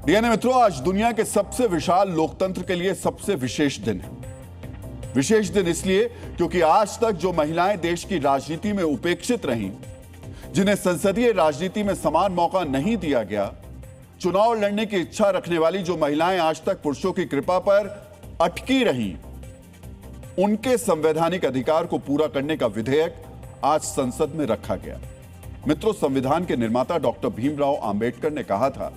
DNA मित्रों, आज दुनिया के सबसे विशाल लोकतंत्र के लिए सबसे विशेष दिन है। विशेष दिन इसलिए क्योंकि आज तक जो महिलाएं देश की राजनीति में उपेक्षित रहीं, जिन्हें संसदीय राजनीति में समान मौका नहीं दिया गया, चुनाव लड़ने की इच्छा रखने वाली जो महिलाएं आज तक पुरुषों की कृपा पर अटकी रहीं, उनके संवैधानिक अधिकार को पूरा करने का विधेयक आज संसद में रखा गया। मित्रों, संविधान के निर्माता डॉक्टर भीमराव अंबेडकर ने कहा था,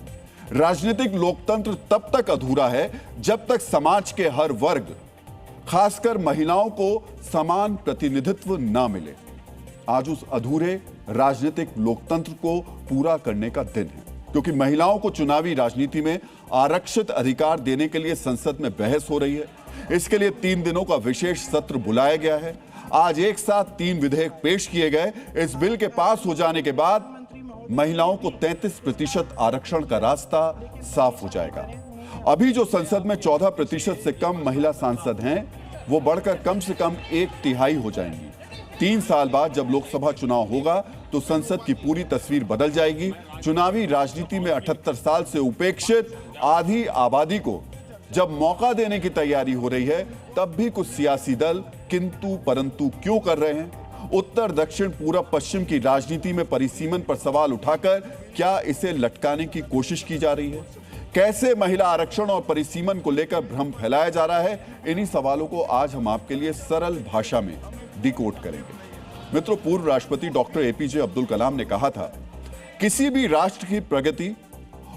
राजनीतिक लोकतंत्र तब तक अधूरा है जब तक समाज के हर वर्ग, खासकर महिलाओं को समान प्रतिनिधित्व न मिले। आज उस अधूरे राजनीतिक लोकतंत्र को पूरा करने का दिन है, क्योंकि महिलाओं को चुनावी राजनीति में आरक्षित अधिकार देने के लिए संसद में बहस हो रही है। इसके लिए 3 दिनों का विशेष सत्र बुलाया गया है। आज एक साथ 3 विधेयक पेश किए गए। इस बिल के पास हो जाने के बाद महिलाओं को 33% आरक्षण का रास्ता साफ हो जाएगा। अभी जो संसद में 14% से कम महिला सांसद हैं, वो बढ़कर कम से कम 1/3 हो जाएंगी। 3 साल बाद जब लोकसभा चुनाव होगा तो संसद की पूरी तस्वीर बदल जाएगी। चुनावी राजनीति में 78 साल से उपेक्षित आधी आबादी को जब मौका देने की तैयारी हो रही है, तब भी कुछ सियासी दल किंतु परंतु क्यों कर रहे हैं? उत्तर दक्षिण पूरब पश्चिम की राजनीति में परिसीमन पर सवाल उठाकर क्या इसे लटकाने की कोशिश की जा रही है? कैसे महिला आरक्षण और परिसीमन को लेकर भ्रम फैलाया जा रहा है? इन्हीं सवालों को आज हम आपके लिए सरल भाषा में डिकोड करेंगे। मित्रों, पूर्व राष्ट्रपति डॉक्टर एपीजे अब्दुल कलाम ने कहा था, किसी भी राष्ट्र की प्रगति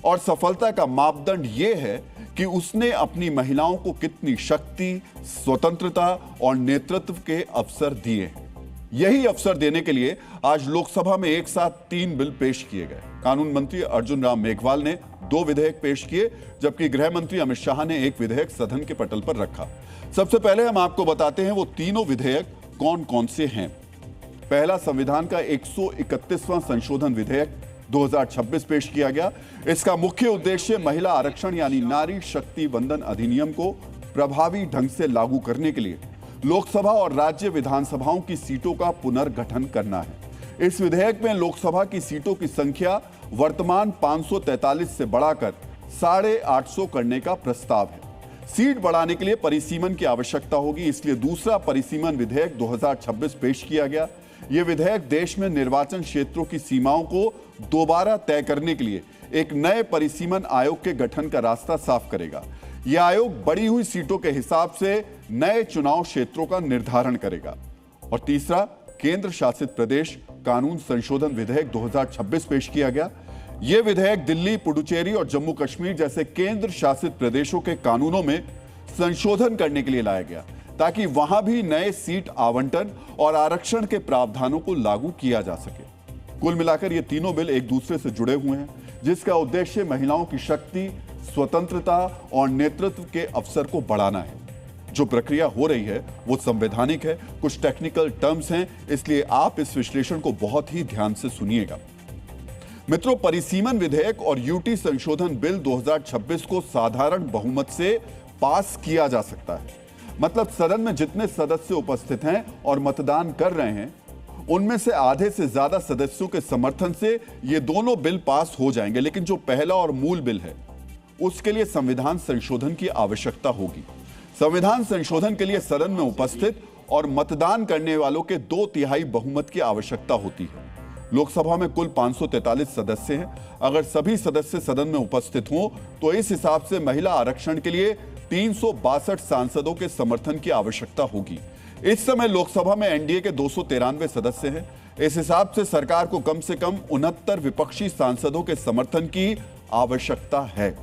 और सफलता का मापदंड यह है कि उसने अपनी महिलाओं को कितनी शक्ति, स्वतंत्रता और नेतृत्व के अवसर दिए हैं। यही अवसर देने के लिए आज लोकसभा में एक साथ 3 बिल पेश किए गए। कानून मंत्री अर्जुन राम मेघवाल ने 2 विधेयक पेश किए, जबकि गृह मंत्री अमित शाह ने 1 विधेयक सदन के पटल पर रखा। सबसे पहले हम आपको बताते हैं वो तीनों विधेयक कौन कौन से हैं। पहला, संविधान का 131वां संशोधन विधेयक 2026 पेश किया गया। इसका मुख्य उद्देश्य महिला आरक्षण यानी नारी शक्ति वंदन अधिनियम को प्रभावी ढंग से लागू करने के लिए लोकसभा और राज्य विधानसभाओं की सीटों का पुनर्गठन करना है। इस विधेयक में लोकसभा की सीटों की संख्या वर्तमान 543 से बढ़ाकर 850 करने का प्रस्ताव है। सीट बढ़ाने के लिए परिसीमन की आवश्यकता होगी, इसलिए दूसरा परिसीमन विधेयक 2026 पेश किया गया। यह विधेयक देश में निर्वाचन क्षेत्रों की सीमाओं को दोबारा तय करने के लिए एक नए परिसीमन आयोग के गठन का रास्ता साफ करेगा। यह आयोग बढ़ी हुई सीटों के हिसाब से नए चुनाव क्षेत्रों का निर्धारण करेगा। और तीसरा, केंद्र शासित प्रदेश कानून संशोधन विधेयक 2026 पेश किया गया। यह विधेयक दिल्ली, पुडुचेरी और जम्मू कश्मीर जैसे केंद्र शासित प्रदेशों के कानूनों में संशोधन करने के लिए लाया गया, ताकि वहां भी नए सीट आवंटन और आरक्षण के प्रावधानों को लागू किया जा सके। कुल मिलाकर ये तीनों बिल एक दूसरे से जुड़े हुए हैं, जिसका उद्देश्य महिलाओं की शक्ति, स्वतंत्रता और नेतृत्व के अवसर को बढ़ाना है। जो प्रक्रिया हो रही है वो संवैधानिक है, कुछ टेक्निकल टर्म्स हैं, इसलिए आप इस विश्लेषण को बहुत ही ध्यान से सुनिएगा। मित्रों, परिसीमन विधेयक और यूटी संशोधन बिल 2026 को साधारण बहुमत से पास किया जा सकता है। मतलब सदन में जितने सदस्य उपस्थित हैं और मतदान कर रहे हैं, उनमें से आधे से ज्यादा सदस्यों के समर्थन से ये दोनों बिल पास हो जाएंगे। लेकिन जो पहला और मूल बिल है, उसके लिए संविधान संशोधन की आवश्यकता होगी। संविधान संशोधन के लिए सदन में उपस्थित और मतदान करने वालों के 2/3 बहुमत की आवश्यकता होती है। लोकसभा में कुल 543 सदस्य हैं। अगर सभी सदस्य सदन में उपस्थित हों तो इस हिसाब से महिला आरक्षण के लिए 362 सांसदों के समर्थन की आवश्यकता होगी। इस समय लोकसभा में एनडीए के 293 सदस्य हैं। इस हिसाब से सरकार को कम से कम 69 विपक्षी सांसदों के समर्थन की आवश्यकता है।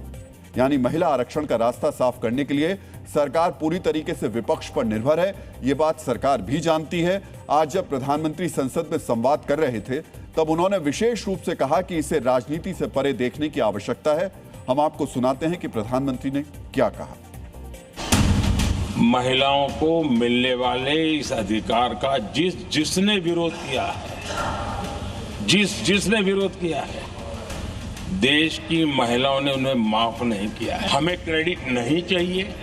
यानी महिला आरक्षण का रास्ता साफ करने के लिए सरकार पूरी तरीके से विपक्ष पर निर्भर है। ये बात सरकार भी जानती है। आज जब प्रधानमंत्री संसद में संवाद कर रहे थे, तब उन्होंने विशेष रूप से कहा कि इसे राजनीति से परे देखने की आवश्यकता है। हम आपको सुनाते हैं कि प्रधानमंत्री ने क्या कहा। महिलाओं को मिलने वाले इस अधिकार का जिसने विरोध किया है, जिसने विरोध किया है, देश की महिलाओं ने उन्हें माफ नहीं किया है। हमें क्रेडिट नहीं चाहिए।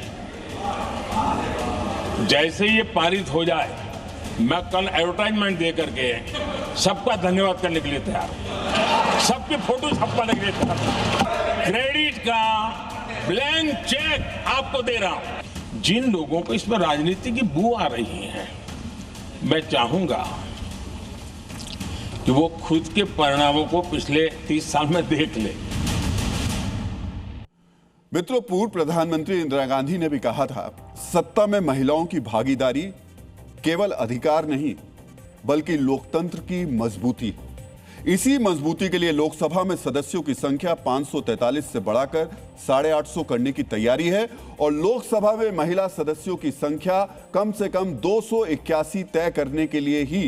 जैसे ये पारित हो जाए, मैं कल एडवर्टाइजमेंट दे करके सबका धन्यवाद करने के लिए तैयार हूं। सबके फोटो छपवाने के लिए तैयार हूं। क्रेडिट का ब्लैंक चेक आपको दे रहा हूं। जिन लोगों को इसमें राजनीति की बू आ रही है, मैं चाहूंगा कि वो खुद के परिणामों को पिछले 30 साल में देख ले। मित्रों, पूर्व प्रधानमंत्री इंदिरा गांधी ने भी कहा था, सत्ता में महिलाओं की भागीदारी केवल अधिकार नहीं बल्कि लोकतंत्र की मजबूती है। इसी मजबूती के लिए लोकसभा में सदस्यों की संख्या 543 से बढ़ाकर 850 करने की तैयारी है और लोकसभा में महिला सदस्यों की संख्या कम से कम 281 तय करने के लिए ही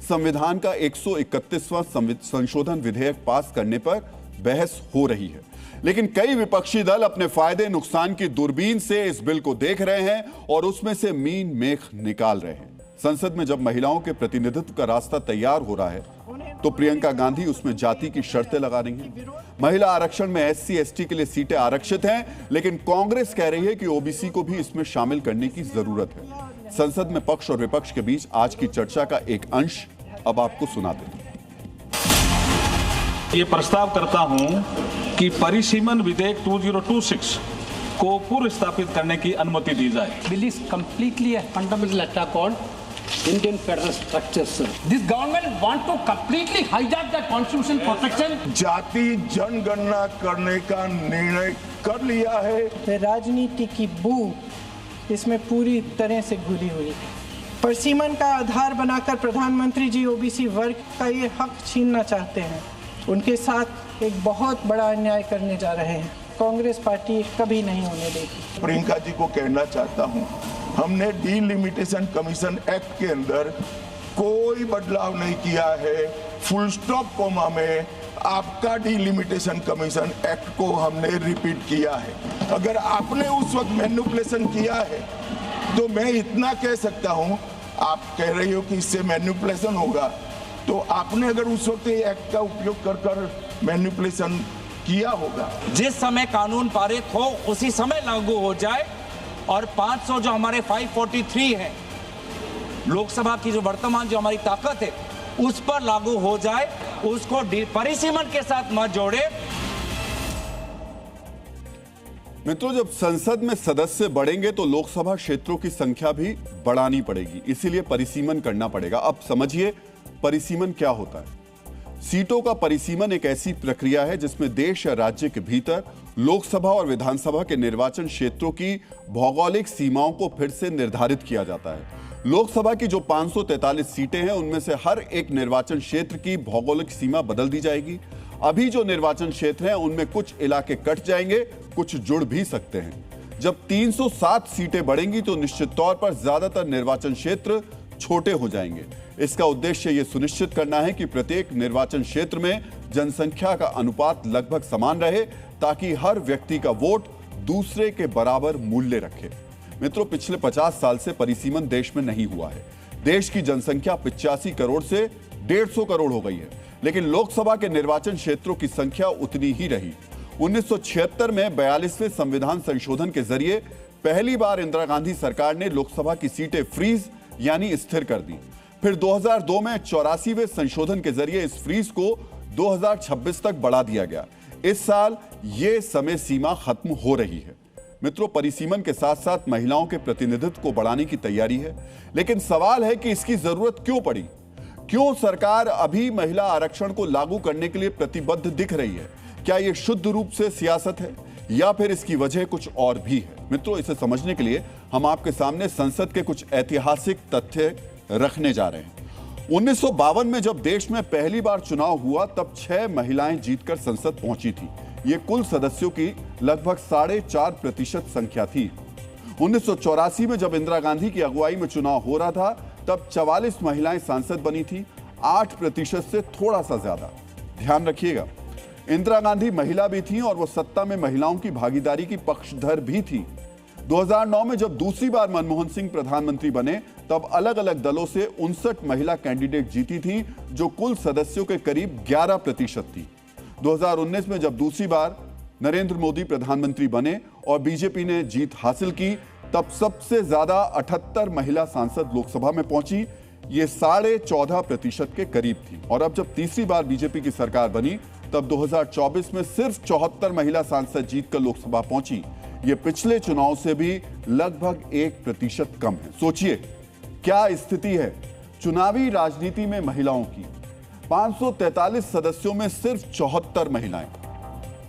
संविधान का 131वां संशोधन विधेयक पास करने पर बहस हो रही है। लेकिन कई विपक्षी दल अपने फायदे नुकसान की दूरबीन से इस बिल को देख रहे हैं और उसमें से मीन मेख निकाल रहे हैं। संसद में जब महिलाओं के प्रतिनिधित्व का रास्ता तैयार हो रहा है तो प्रियंका गांधी उसमें जाति की शर्तें लगा रही हैं। महिला आरक्षण में SC ST के लिए सीटें आरक्षित हैं, लेकिन कांग्रेस कह रही है कि OBC को भी इसमें शामिल करने की जरूरत है। संसद में पक्ष और विपक्ष के बीच आज की चर्चा का एक अंश अब आपको सुनाते हैं। ये प्रस्ताव करता हूं कि परिसीमन विधेयक 2026 को पूर्व स्थापित करने की अनुमति दी जाए। Bill is completely a fundamental attack on Indian federal structure, sir. This government want to completely hijack the constitutional protection. जाति जनगणना करने का निर्णय कर लिया है। राजनीति की बू इसमें पूरी तरह से घुली हुई है। परिसीमन का आधार बनाकर प्रधानमंत्री जी OBC वर्ग का ये हक छीनना चाहते हैं। उनके साथ एक बहुत बड़ा अन्याय करने जा रहे हैं। कांग्रेस पार्टी कभी नहीं होने देगी। प्रियंका जी को कहना चाहता हूं, हमने डिलिमिटेशन कमीशन एक्ट के अंदर कोई बदलाव नहीं किया है। फुल स्टॉप कोमा में आपका डिलिमिटेशन कमीशन एक्ट को हमने रिपीट किया है। अगर आपने उस वक्त मैनिपुलेशन किया है तो मैं इतना कह सकता हूं, आप कह रही हो कि इससे मैनिपुलेशन होगा, तो आपने अगर उस वक्त एक्ट का उपयोग कर मैनिपुलेशन किया होगा। जिस समय कानून पारित हो उसी समय लागू हो जाए और 500 जो हमारे 543 है, लोकसभा की जो वर्तमान जो हमारी ताकत है उस पर लागू हो जाए, उसको परिसीमन के साथ मत जोड़े। मित्रों, जब संसद में सदस्य बढ़ेंगे तो लोकसभा क्षेत्रों की संख्या भी बढ़ानी पड़ेगी, इसीलिए परिसीमन करना पड़ेगा। अब समझिए परिसीमन क्या होता है। सीटों का परिसीमन एक ऐसी प्रक्रिया है जिसमें देश या राज्य के भीतर लोकसभा और विधानसभा के निर्वाचन क्षेत्रों की भौगोलिक सीमाओं को फिर से निर्धारित किया जाता है। लोकसभा की जो 543 सीटें हैं उनमें से हर एक निर्वाचन क्षेत्र की भौगोलिक सीमा बदल दी जाएगी। अभी जो निर्वाचन क्षेत्र हैं उनमें कुछ इलाके कट जाएंगे, कुछ जुड़ भी सकते हैं। जब 307 सीटें बढ़ेंगी तो निश्चित तौर पर ज्यादातर निर्वाचन क्षेत्र छोटे हो जाएंगे। इसका उद्देश्य यह सुनिश्चित करना है कि प्रत्येक निर्वाचन क्षेत्र में जनसंख्या का अनुपात लगभग समान रहे ताकि हर व्यक्ति का वोट दूसरे के बराबर मूल्य रखे। मित्रों, पिछले 50 साल से परिसीमन देश में नहीं हुआ है। देश की जनसंख्या 85 करोड़ से 150 करोड़ हो गई है, लेकिन लोकसभा के निर्वाचन क्षेत्रों की संख्या उतनी ही रही। 1976 में 42वें संविधान संशोधन के जरिए पहली बार इंदिरा गांधी सरकार ने लोकसभा की सीटें फ्रीज यानी स्थिर कर दी। फिर 2002 में 84वें संशोधन के जरिए इस फ्रीज को 2026 तक बढ़ा दिया गया। इस साल यह समय सीमा खत्म हो रही है। मित्रों, परिसीमन के साथ साथ महिलाओं के प्रतिनिधित्व को बढ़ाने की तैयारी है, लेकिन सवाल है कि इसकी जरूरत क्यों पड़ी। क्यों सरकार अभी महिला आरक्षण को लागू करने के लिए प्रतिबद्ध दिख रही है? क्या यह शुद्ध रूप से सियासत है या फिर इसकी वजह कुछ और भी है? मित्रों, इसे समझने के लिए हम आपके सामने संसद के कुछ ऐतिहासिक तथ्य रखने जा रहे हैं। 1952 में जब देश में पहली बार चुनाव हुआ तब 6 महिलाएं जीतकर संसद पहुंची थी। ये कुल सदस्यों की लगभग 4.5% संख्या थी। 1984 में जब इंदिरा गांधी की अगुवाई में चुनाव हो रहा था तब 44 महिलाएं सांसद बनी थी, 8% से थोड़ा सा ज्यादा। ध्यान रखिएगा, इंदिरा गांधी महिला भी थी और वो सत्ता में महिलाओं की भागीदारी की पक्षधर भी थी। 2009 में जब दूसरी बार मनमोहन सिंह प्रधानमंत्री बने तब अलग अलग दलों से 59 महिला कैंडिडेट जीती थी, जो कुल सदस्यों के करीब 11% थी। 2019 में जब दूसरी बार नरेंद्र मोदी प्रधानमंत्री बने और बीजेपी ने जीत हासिल की तब सबसे ज्यादा 78 महिला सांसद लोकसभा में पहुंची। ये 14.5% के करीब थी। और अब जब तीसरी बार बीजेपी की सरकार बनी तब 2024 में सिर्फ 74 महिला सांसद जीतकर लोकसभा पहुंची। ये पिछले चुनाव से भी लगभग 1% कम है। सोचिए क्या स्थिति है चुनावी राजनीति में महिलाओं की। 543 सदस्यों में सिर्फ 74 महिलाएं।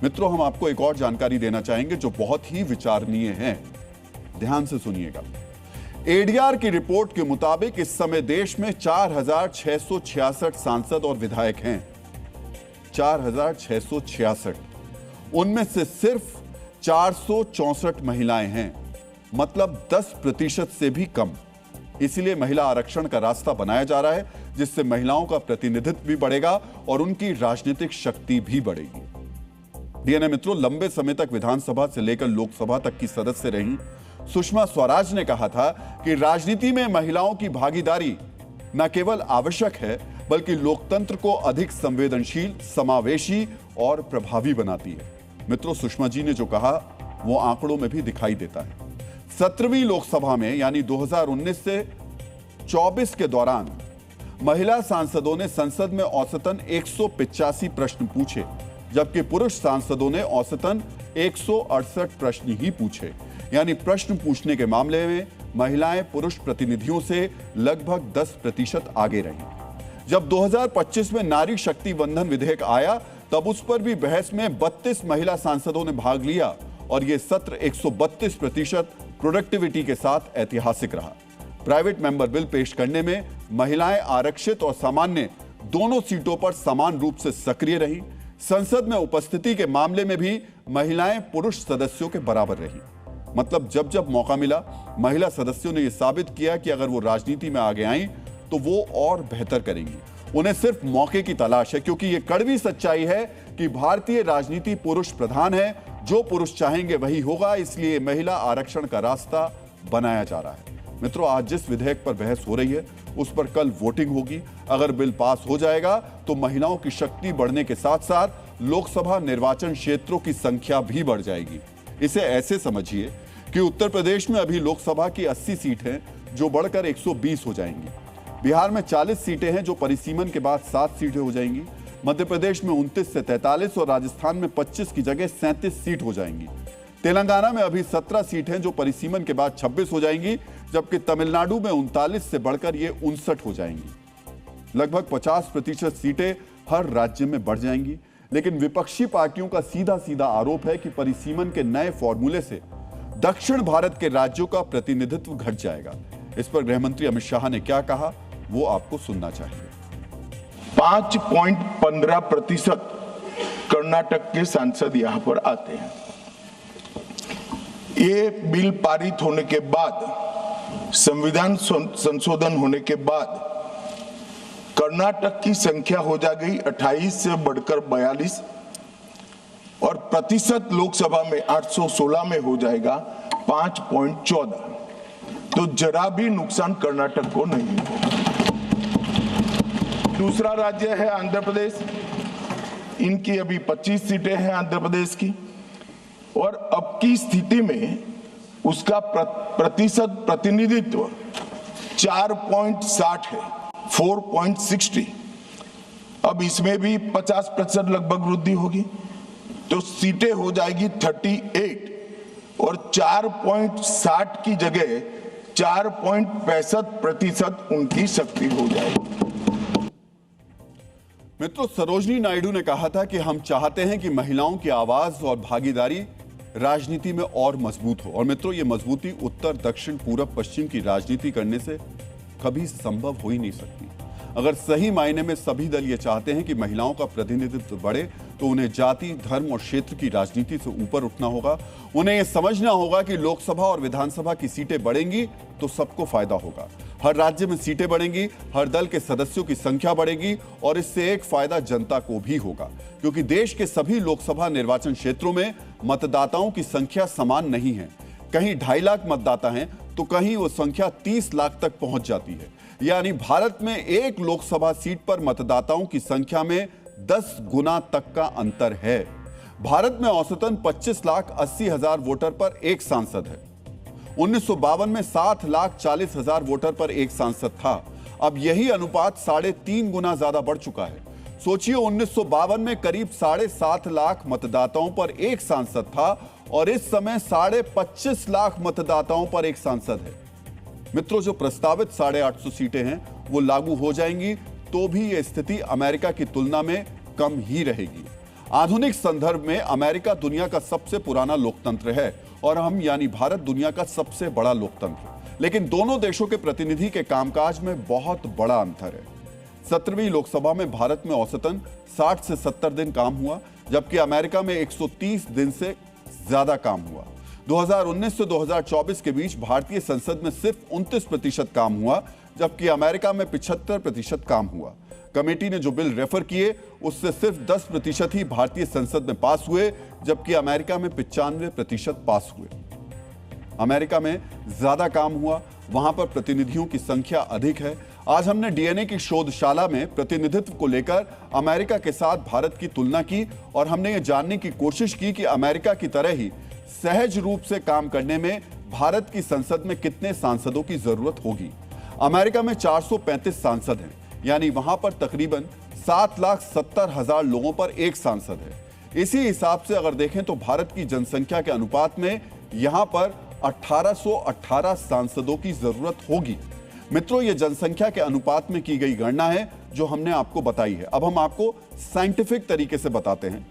मित्रों, हम आपको एक और जानकारी देना चाहेंगे जो बहुत ही विचारणीय है, ध्यान से सुनिएगा। एडीआर की रिपोर्ट के मुताबिक इस समय देश में 4,666 सांसद और विधायक हैं। 4,666, उनमें से सिर्फ 464 महिलाएं हैं, मतलब 10% से भी कम। इसलिए महिला आरक्षण का रास्ता बनाया जा रहा है, जिससे महिलाओं का प्रतिनिधित्व भी बढ़ेगा और उनकी राजनीतिक शक्ति भी बढ़ेगी। डीएनए मित्रों, लंबे समय तक विधानसभा से लेकर लोकसभा तक की सदस्य रही सुषमा स्वराज ने कहा था कि राजनीति में महिलाओं की भागीदारी न केवल आवश्यक है, बल्कि लोकतंत्र को अधिक संवेदनशील, समावेशी और प्रभावी बनाती है। मित्रों, सुषमा जी ने जो कहा वो आंकड़ों में भी दिखाई देता है। 17वीं लोकसभा में यानी 2019 से 24 के दौरान महिला सांसदों ने संसद में औसतन 185 प्रश्न पूछे, जबकि पुरुष सांसदों ने औसतन 168 प्रश्न ही पूछे। यानी प्रश्न पूछने के मामले में महिलाएं पुरुष प्रतिनिधियों से लगभग 10% आगे रही। जब 2025 में नारी शक्ति वंदन विधेयक आया, तब उस पर भी बहस में 32 महिला सांसदों ने भाग लिया और यह सत्र 132% प्रोडक्टिविटी के साथ ऐतिहासिक रहा। प्राइवेट मेंबर बिल पेश करने में महिलाएं आरक्षित और सामान्य दोनों सीटों पर समान रूप से सक्रिय रही। संसद में उपस्थिति के मामले में भी महिलाएं पुरुष सदस्यों के बराबर रही। मतलब जब जब मौका मिला, महिला सदस्यों ने यह साबित किया कि अगर वो राजनीति में आगे आईं तो वो और बेहतर करेंगी। उन्हें सिर्फ मौके की तलाश है, क्योंकि ये कड़वी सच्चाई है कि भारतीय राजनीति पुरुष प्रधान है। जो पुरुष चाहेंगे वही होगा, इसलिए महिला आरक्षण का रास्ता बनाया जा रहा है। मित्रों, आज जिस विधेयक पर बहस हो रही है उस पर कल वोटिंग होगी। अगर बिल पास हो जाएगा तो महिलाओं की शक्ति बढ़ने के साथ साथ लोकसभा निर्वाचन क्षेत्रों की संख्या भी बढ़ जाएगी। इसे ऐसे समझिए कि उत्तर प्रदेश में अभी लोकसभा की 80 सीट हैं, जो बढ़कर 120 हो जाएंगी। बिहार में 40 सीटें हैं, जो परिसीमन के बाद 7 सीटें हो जाएंगी। मध्य प्रदेश में 29 से 43 और राजस्थान में 25 की जगह 37 सीट हो जाएंगी। तेलंगाना में अभी 17 सीट हैं, जो परिसीमन के बाद 26 हो जाएंगी, जबकि तमिलनाडु में 39 से बढ़कर ये 59 हो जाएंगी। लगभग 50% सीटें हर राज्य में बढ़ जाएंगी। लेकिन विपक्षी पार्टियों का सीधा सीधा आरोप है कि परिसीमन के नए फॉर्मूले से दक्षिण भारत के राज्यों का प्रतिनिधित्व घट जाएगा। इस पर गृह मंत्री अमित शाह ने क्या कहा, वो आपको सुनना चाहिए। 5.15% कर्नाटक के सांसद यहां पर आते हैं। ये बिल पारित होने के बाद, संविधान संशोधन होने के बाद कर्नाटक की संख्या हो जाएगी 28 से बढ़कर 42 और प्रतिशत लोकसभा में 816 में हो जाएगा 5.14। तो जरा भी नुकसान कर्नाटक को नहीं होगा। दूसरा राज्य है आंध्र प्रदेश। इनकी अभी 25 सीटें हैं आंध्र प्रदेश की, और अब की स्थिति में उसका प्रतिशत प्रतिनिधित्व 4.60 है, 4.60। अब इसमें भी 50% लगभग वृद्धि होगी, तो सीटें हो जाएगी 38 और 4.60 की जगह 4.65% उनकी शक्ति हो जाएगी। मित्रों, सरोजनी नायडू ने कहा था कि हम चाहते हैं कि महिलाओं की आवाज और भागीदारी राजनीति में और मजबूत हो। और मित्रों, ये मजबूती उत्तर, दक्षिण, पूरब, पश्चिम की राजनीति करने से कभी संभव हो ही नहीं सकती। अगर सही मायने में सभी दल ये चाहते हैं कि महिलाओं का प्रतिनिधित्व बढ़े, तो उन्हें जाति, धर्म और क्षेत्र की राजनीति से ऊपर उठना होगा। उन्हें यह समझना होगा कि लोकसभा और विधानसभा की सीटें बढ़ेंगी तो सबको फायदा होगा। हर राज्य में सीटें बढ़ेंगी, हर दल के सदस्यों की संख्या बढ़ेगी और इससे एक फायदा जनता को भी होगा, क्योंकि देश के सभी लोकसभा निर्वाचन क्षेत्रों में मतदाताओं की संख्या समान नहीं है। कहीं 2.5 लाख मतदाता हैं तो कहीं वो संख्या 30 लाख तक पहुंच जाती है। यानी भारत में एक लोकसभा सीट पर मतदाताओं की संख्या में 10 गुना तक का अंतर है। भारत में औसतन 25,80,000 वोटर पर एक सांसद है। 1952 में 7,40,000 वोटर पर एक सांसद था। अब यही अनुपात 3.5 गुना ज्यादा बढ़ चुका है। सोचिए 1952 में करीब 7.5 लाख मतदाताओं पर एक सांसद था और इस समय 25.5 लाख मतदाताओं पर एक सांसद है। मित्रों, जो प्रस्तावित 850 सीटें हैं वो लागू हो जाएंगी तो भी यह स्थिति अमेरिका की तुलना में कम ही रहेगी। आधुनिक संदर्भ में अमेरिका दुनिया का सबसे पुराना लोकतंत्र है और हम यानी भारत दुनिया का सबसे बड़ा लोकतंत्र। लेकिन दोनों देशों के प्रतिनिधि के कामकाज में बहुत बड़ा अंतर है। 17वीं लोकसभा में भारत में औसतन 60 से 70 दिन काम हुआ, जबकि अमेरिका में 130 दिन से ज्यादा काम हुआ। 2019 से 2024 के बीच भारतीय संसद में सिर्फ 29% काम हुआ, जबकि अमेरिका में 75% काम हुआ। कमेटी ने जो बिल रेफर किए उससे सिर्फ 10% ही भारतीय संसद में पास हुए, जबकि अमेरिका में 95% पास हुए। अमेरिका में ज्यादा काम हुआ, वहां पर प्रतिनिधियों की संख्या अधिक है। आज हमने डीएनए की शोधशाला में प्रतिनिधित्व को लेकर अमेरिका के साथ भारत की तुलना की और हमने ये जानने की कोशिश की कि अमेरिका की तरह ही सहज रूप से काम करने में भारत की संसद में कितने सांसदों की जरूरत होगी। अमेरिका में 435 सांसद हैं, यानी वहां पर तकरीबन 7,70,000 लोगों पर एक सांसद है। इसी हिसाब से अगर देखें तो भारत की जनसंख्या के अनुपात में यहां पर 1818 सांसदों की जरूरत होगी। मित्रों, यह जनसंख्या के अनुपात में की गई गणना है जो हमने आपको बताई है। अब हम आपको साइंटिफिक तरीके से बताते हैं।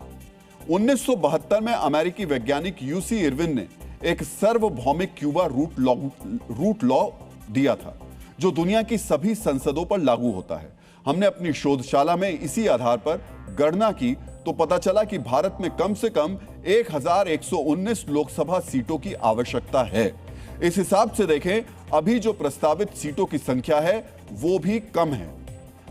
1972 में अमेरिकी वैज्ञानिक यूसी इरविन ने एक सार्वभौमिक क्यूबा रूट लॉ दिया था जो दुनिया की सभी संसदों पर लागू होता है। हमने अपनी शोधशाला में इसी आधार पर गणना की तो पता चला कि भारत में कम से कम 1119 लोकसभा सीटों की आवश्यकता है। इस हिसाब से देखें, अभी जो प्रस्तावित सीटों की संख्या है वो भी कम है।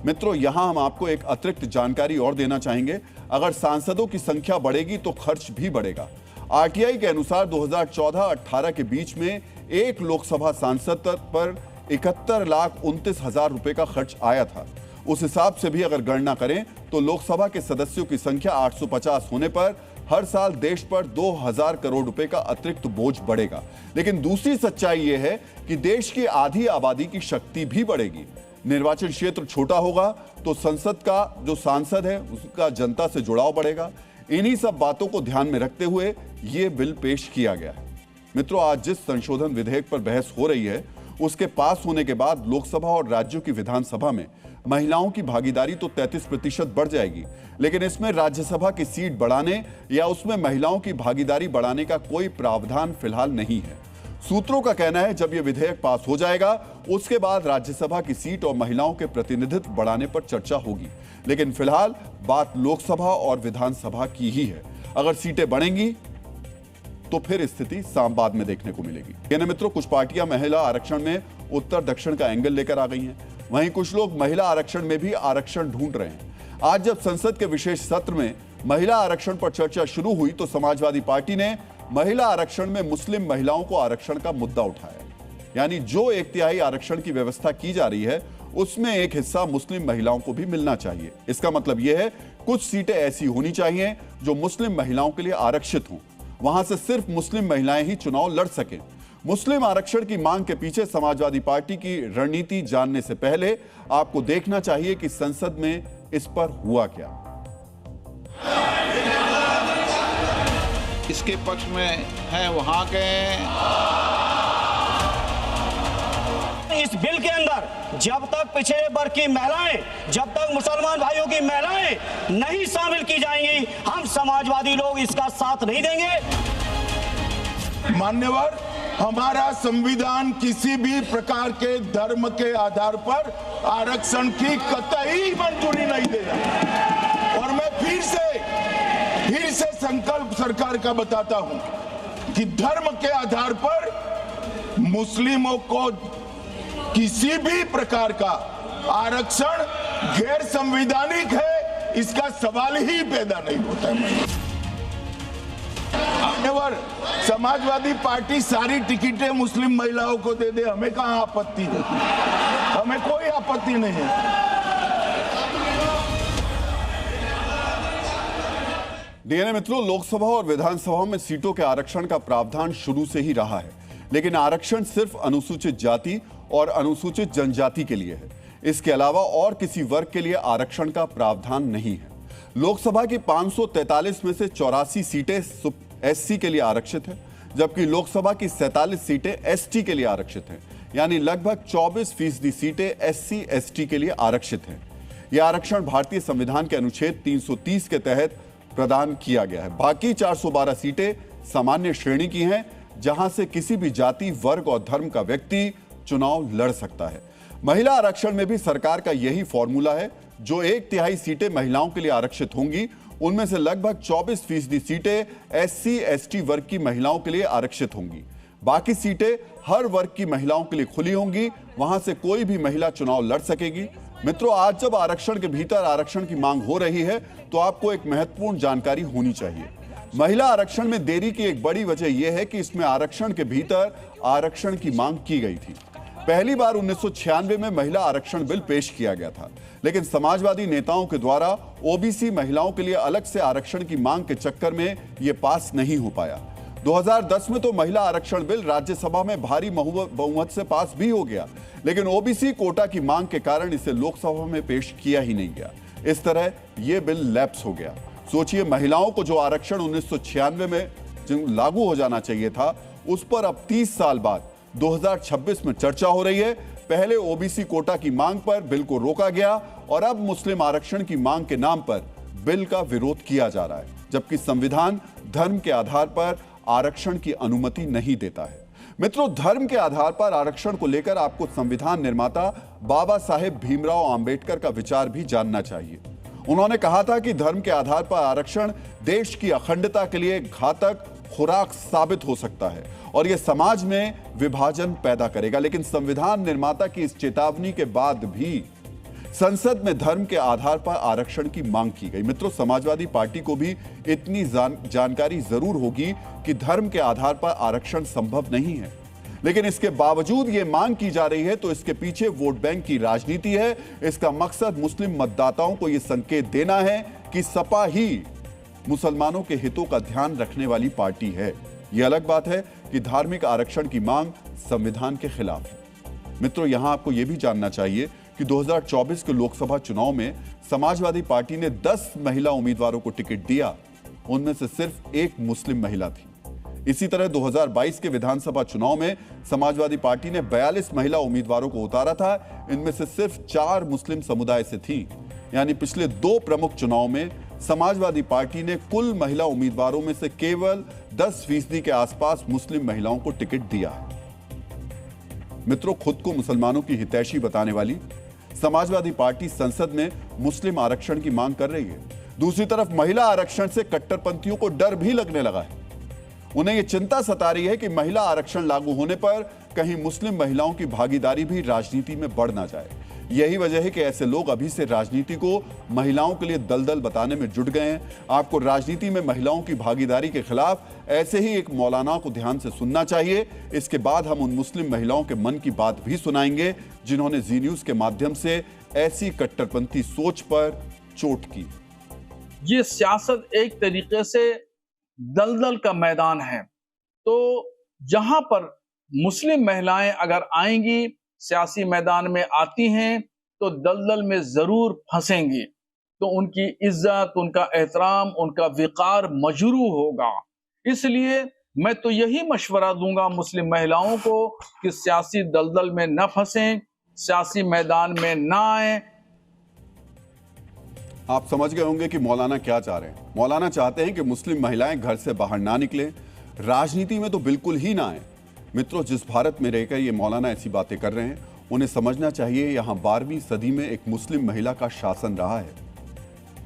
मित्रों, यहां हम आपको एक अतिरिक्त जानकारी और देना चाहेंगे। अगर सांसदों की संख्या बढ़ेगी तो खर्च भी बढ़ेगा। आरटीआई के अनुसार 2014-18 के बीच में एक लोकसभा सांसद पर 71,29,000 रुपए का खर्च आया था। उस हिसाब से भी अगर गणना करें तो लोकसभा के सदस्यों की संख्या 850 होने पर हर साल देश पर 2,000 करोड़ रुपए का अतिरिक्त बोझ बढ़ेगा। लेकिन दूसरी सच्चाई यह है कि देश की आधी आबादी की शक्ति भी बढ़ेगी। निर्वाचन क्षेत्र छोटा होगा तो संसद का जो सांसद है उसका जनता से जुड़ाव बढ़ेगा। इन्हीं सब बातों को ध्यान में रखते हुए यह बिल पेश किया गया है। मित्रों, आज जिस संशोधन विधेयक पर बहस हो रही है उसके पास होने के बाद लोकसभा और राज्यों की विधानसभा में महिलाओं की भागीदारी तो 33% बढ़ जाएगी, लेकिन इसमें राज्यसभा की सीट बढ़ाने या उसमें महिलाओं की भागीदारी बढ़ाने का कोई प्रावधान फिलहाल नहीं है। सूत्रों का कहना है जब यह विधेयक पास हो जाएगा उसके बाद राज्यसभा की सीट और महिलाओं के प्रतिनिधित्व बढ़ाने पर चर्चा होगी, लेकिन फिलहाल बात लोकसभा और विधानसभा की ही है। अगर सीटें बढ़ेंगी तो फिर स्थिति बाद में देखने को मिलेगी। यानी मित्रों, कुछ पार्टियां महिला आरक्षण में उत्तर दक्षिण का एंगल लेकर आ गई हैं, वहीं कुछ लोग महिला आरक्षण में भी आरक्षण ढूंढ रहे हैं। आज जब संसद के विशेष सत्र में महिला आरक्षण पर चर्चा शुरू हुई तो समाजवादी पार्टी ने महिला आरक्षण में मुस्लिम महिलाओं को आरक्षण का मुद्दा उठाया। यानी जो 1/3 आरक्षण की व्यवस्था की जा रही है उसमें एक हिस्सा मुस्लिम महिलाओं को भी मिलना चाहिए। इसका मतलब यह है कुछ सीटें ऐसी होनी चाहिए जो मुस्लिम महिलाओं के लिए आरक्षित हों, वहां से सिर्फ मुस्लिम महिलाएं ही चुनाव लड़ सकें। मुस्लिम आरक्षण की मांग के पीछे समाजवादी पार्टी की रणनीति जानने से पहले आपको देखना चाहिए कि संसद में इस पर हुआ क्या। इसके पक्ष में है वहां के इस बिल के अंदर जब तक पिछड़े वर्ग की महिलाएं, जब तक मुसलमान भाइयों की महिलाएं नहीं शामिल की जाएंगी, हम समाजवादी लोग इसका साथ नहीं देंगे। मान्यवर, हमारा संविधान किसी भी प्रकार के धर्म के आधार पर आरक्षण की कतई मंजूरी नहीं देगा। और मैं फिर से संकल्प सरकार का बताता हूं कि धर्म के आधार पर मुस्लिमों को किसी भी प्रकार का आरक्षण गैर संवैधानिक है, इसका सवाल ही पैदा नहीं होता है। समाजवादी पार्टी सारी टिकटें मुस्लिम महिलाओं को दे दे, हमें कहां आपत्ति है, हमें कोई आपत्ति नहीं है। डीएनए मित्रों, लोकसभा और विधानसभा में सीटों के आरक्षण का प्रावधान शुरू से ही रहा है, लेकिन आरक्षण सिर्फ अनुसूचित जाति और अनुसूचित जनजाति के लिए है। इसके अलावा और किसी वर्ग के लिए आरक्षण का प्रावधान नहीं है। लोकसभा की 543 में से 84 सीटें एससी के लिए आरक्षित है, जबकि लोकसभा की 47 सीटें एसटी के लिए आरक्षित हैं। यानी लगभग 24% सीटें एससी एसटी के लिए आरक्षित हैं। यह आरक्षण भारतीय संविधान के अनुच्छेद 330 के तहत प्रदान किया गया है। बाकी 412 सीटें सामान्य श्रेणी की हैं, जहां से किसी भी जाति, वर्ग और धर्म का व्यक्ति चुनाव लड़ सकता है। महिला आरक्षण में भी सरकार का यही फॉर्मूला है। जो 1/3 सीटें महिलाओं के लिए आरक्षित होंगी, उनमें से लगभग 24% सीटें एससी एसटी वर्ग की महिलाओं के लिए आरक्षित होंगी। बाकी सीटें हर वर्ग की महिलाओं के लिए खुली होंगी, वहां से कोई भी महिला चुनाव लड़ सकेगी। मित्रों, आज जब आरक्षण के भीतर आरक्षण की मांग हो रही है, तो आपको एक महत्वपूर्ण जानकारी होनी चाहिए। महिला आरक्षण में देरी की एक बड़ी वजह यह है कि इसमें आरक्षण के भीतर आरक्षण की मांग की गई थी। पहली बार 1996 में महिला आरक्षण बिल पेश किया गया था, लेकिन समाजवादी नेताओं के द्वारा ओबीसी महिलाओं के लिए अलग से आरक्षण की मांग के चक्कर में यह पास नहीं हो पाया। 2010 में तो महिला आरक्षण बिल राज्यसभा में भारी बहुमत से पास भी हो गया, लेकिन ओबीसी कोटा की मांग के कारण इसे लोकसभा में पेश किया ही नहीं गया। इस तरह यह बिल लैप्स हो गया। सोचिए, महिलाओं को जो आरक्षण 1996 में लागू हो जाना चाहिए था, उस पर अब 30 साल बाद 2026 में चर्चा हो रही है। पहले ओबीसी कोटा की मांग पर बिल को रोका गया और अब मुस्लिम आरक्षण की मांग के नाम पर बिल का विरोध किया जा रहा है, जबकि संविधान धर्म के आधार पर आरक्षण की अनुमति नहीं देता है। मित्रों, धर्म के आधार पर आरक्षण को लेकर आपको संविधान निर्माता बाबा साहेब भीमराव अंबेडकर का विचार भी जानना चाहिए। उन्होंने कहा था कि धर्म के आधार पर आरक्षण देश की अखंडता के लिए घातक खुराक साबित हो सकता है और यह समाज में विभाजन पैदा करेगा। लेकिन संविधान निर्माता की इस चेतावनी के बाद भी संसद में धर्म के आधार पर आरक्षण की मांग की गई। मित्रों, समाजवादी पार्टी को भी इतनी जानकारी जरूर होगी कि धर्म के आधार पर आरक्षण संभव नहीं है, लेकिन इसके बावजूद यह मांग की जा रही है, तो इसके पीछे वोट बैंक की राजनीति है। इसका मकसद मुस्लिम मतदाताओं को यह संकेत देना है कि सपा ही मुसलमानों के हितों का ध्यान रखने वाली पार्टी है। यह अलग बात है कि धार्मिक आरक्षण की मांग संविधान के खिलाफ है। मित्रों, यहां आपको यह भी जानना चाहिए कि 2024 के लोकसभा चुनाव में समाजवादी पार्टी ने 10 महिला उम्मीदवारों को टिकट दिया, उनमें से सिर्फ एक मुस्लिम महिला थी। इसी तरह 2022 के विधानसभा चुनाव में समाजवादी पार्टी ने 42 महिला उम्मीदवारों को उतारा था, इनमें से सिर्फ 4 मुस्लिम समुदाय से थी। यानी पिछले 2 प्रमुख चुनाव में समाजवादी पार्टी ने कुल महिला उम्मीदवारों में से केवल 10% के आसपास मुस्लिम महिलाओं को टिकट दिया है। मित्रों, खुद को मुसलमानों की हितैषी बताने वाली समाजवादी पार्टी संसद में मुस्लिम आरक्षण की मांग कर रही है। दूसरी तरफ महिला आरक्षण से कट्टरपंथियों को डर भी लगने लगा है। उन्हें यह चिंता सता रही है कि महिला आरक्षण लागू होने पर कहीं मुस्लिम महिलाओं की भागीदारी भी राजनीति में बढ़ ना जाए। यही वजह है कि ऐसे लोग अभी से राजनीति को महिलाओं के लिए दलदल बताने में जुट गए हैं। आपको राजनीति में महिलाओं की भागीदारी के खिलाफ ऐसे ही एक मौलाना को ध्यान से सुनना चाहिए। इसके बाद हम उन मुस्लिम महिलाओं के मन की बात भी सुनाएंगे जिन्होंने जी न्यूज के माध्यम से ऐसी कट्टरपंथी सोच पर चोट की। ये सियासत एक तरीके से दलदल का मैदान है, तो जहां पर मुस्लिम महिलाएं अगर आएंगी, सियासी मैदान में आती हैं, तो दलदल में जरूर फंसेंगी, तो उनकी इज्जत, उनका एहतराम, उनका विकार मजरूह होगा। इसलिए मैं तो यही मशवरा दूंगा मुस्लिम महिलाओं को कि सियासी दलदल में न फंसें, सियासी मैदान में न आए। आप समझ गए होंगे कि मौलाना क्या चाह रहे हैं। मौलाना चाहते हैं कि मुस्लिम महिलाएं घर से बाहर ना निकलें, राजनीति में तो बिल्कुल ही ना आए। मित्रों, जिस भारत में रहकर ये मौलाना ऐसी बातें कर रहे हैं, उन्हें समझना चाहिए यहाँ 12वीं सदी में एक मुस्लिम महिला का शासन रहा है।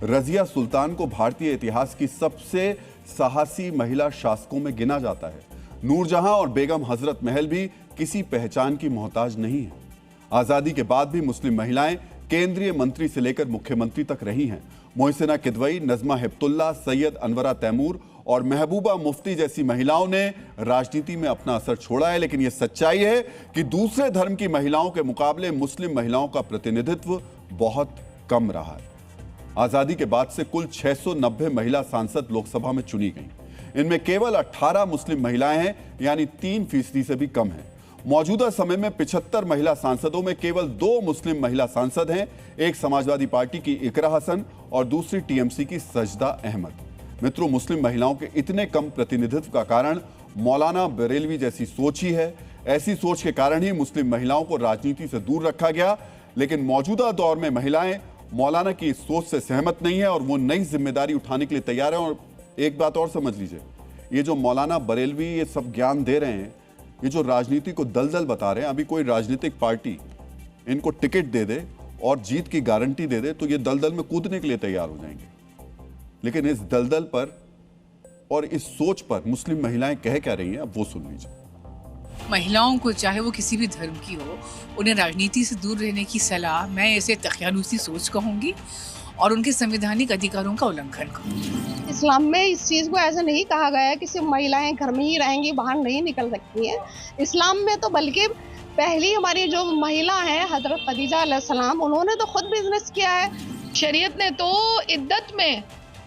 रजिया सुल्तान को भारतीय इतिहास की सबसे साहसी महिला शासकों में गिना जाता है। नूरजहां और बेगम हजरत महल भी किसी पहचान की मोहताज नहीं है। आजादी के बाद भी मुस्लिम महिलाएं केंद्रीय मंत्री से लेकर मुख्यमंत्री तक रही हैं। मोहसिना किदवई, नजमा हिप्तुल्ला, सैयद अनवरा तैमूर और महबूबा मुफ्ती जैसी महिलाओं ने राजनीति में अपना असर छोड़ा है। लेकिन यह सच्चाई है कि दूसरे धर्म की महिलाओं के मुकाबले मुस्लिम महिलाओं का प्रतिनिधित्व बहुत कम रहा है। आजादी के बाद से कुल 690 महिला सांसद लोकसभा में चुनी गई। इनमें केवल 18 मुस्लिम महिलाएं हैं, यानी 3% से भी कम है। मौजूदा समय में 75 महिला सांसदों में केवल 2 मुस्लिम महिला सांसद हैं, एक समाजवादी पार्टी की इकरा हसन और दूसरी टीएमसी की सजदा अहमद। मित्रों, मुस्लिम महिलाओं के इतने कम प्रतिनिधित्व का कारण मौलाना बरेलवी जैसी सोच ही है। ऐसी सोच के कारण ही मुस्लिम महिलाओं को राजनीति से दूर रखा गया। लेकिन मौजूदा दौर में महिलाएं मौलाना की इस सोच से सहमत नहीं है और वो नई जिम्मेदारी उठाने के लिए तैयार है। और एक बात और समझ लीजिए, ये जो मौलाना बरेलवी ये सब ज्ञान दे रहे हैं, ये जो राजनीति को दलदल बता रहे हैं, अभी कोई राजनीतिक पार्टी इनको टिकट दे दे और जीत की गारंटी दे दे तो ये दलदल में कूदने के लिए तैयार हो जाएंगे। लेकिन इस दलदल पर और इस सोच पर मुस्लिम महिलाएं कह क्या रही हैं, अब वो सुन लीजिए। महिलाओं को, चाहे वो किसी भी धर्म की हो, उन्हें राजनीति से दूर रहने की सलाह मैं इसे तखयानुसी सोच कहूंगी और उनके संवैधानिक अधिकारों का उल्लंघन कहूंगी। इस्लाम में इस चीज को ऐसा नहीं कहा गया है कि सिर्फ महिलाएं घर में ही रहेंगी, बाहर नहीं निकल सकती हैं। इस्लाम में तो बल्कि पहली हमारी जो महिला है हजरत खदीजा अलैहिस्सलाम, उन्होंने तो खुद बिजनेस किया है। शरीयत ने तो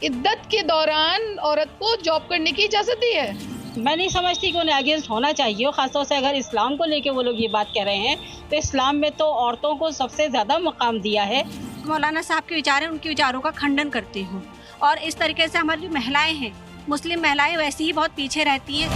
इद्दत के दौरान औरत को जॉब करने की इजाजत दी है। मैं नहीं समझती कि उन्हें अगेंस्ट होना चाहिए, खासतौर से अगर इस्लाम को लेके वो लोग ये बात कह रहे हैं तो इस्लाम में तो औरतों को सबसे ज्यादा मकाम दिया है। मौलाना साहब के विचार हैं, उनके विचारों का खंडन करती हूँ और इस तरीके से हमारी जो महिलाएं हैं, मुस्लिम महिलाएं वैसे ही बहुत पीछे रहती हैं।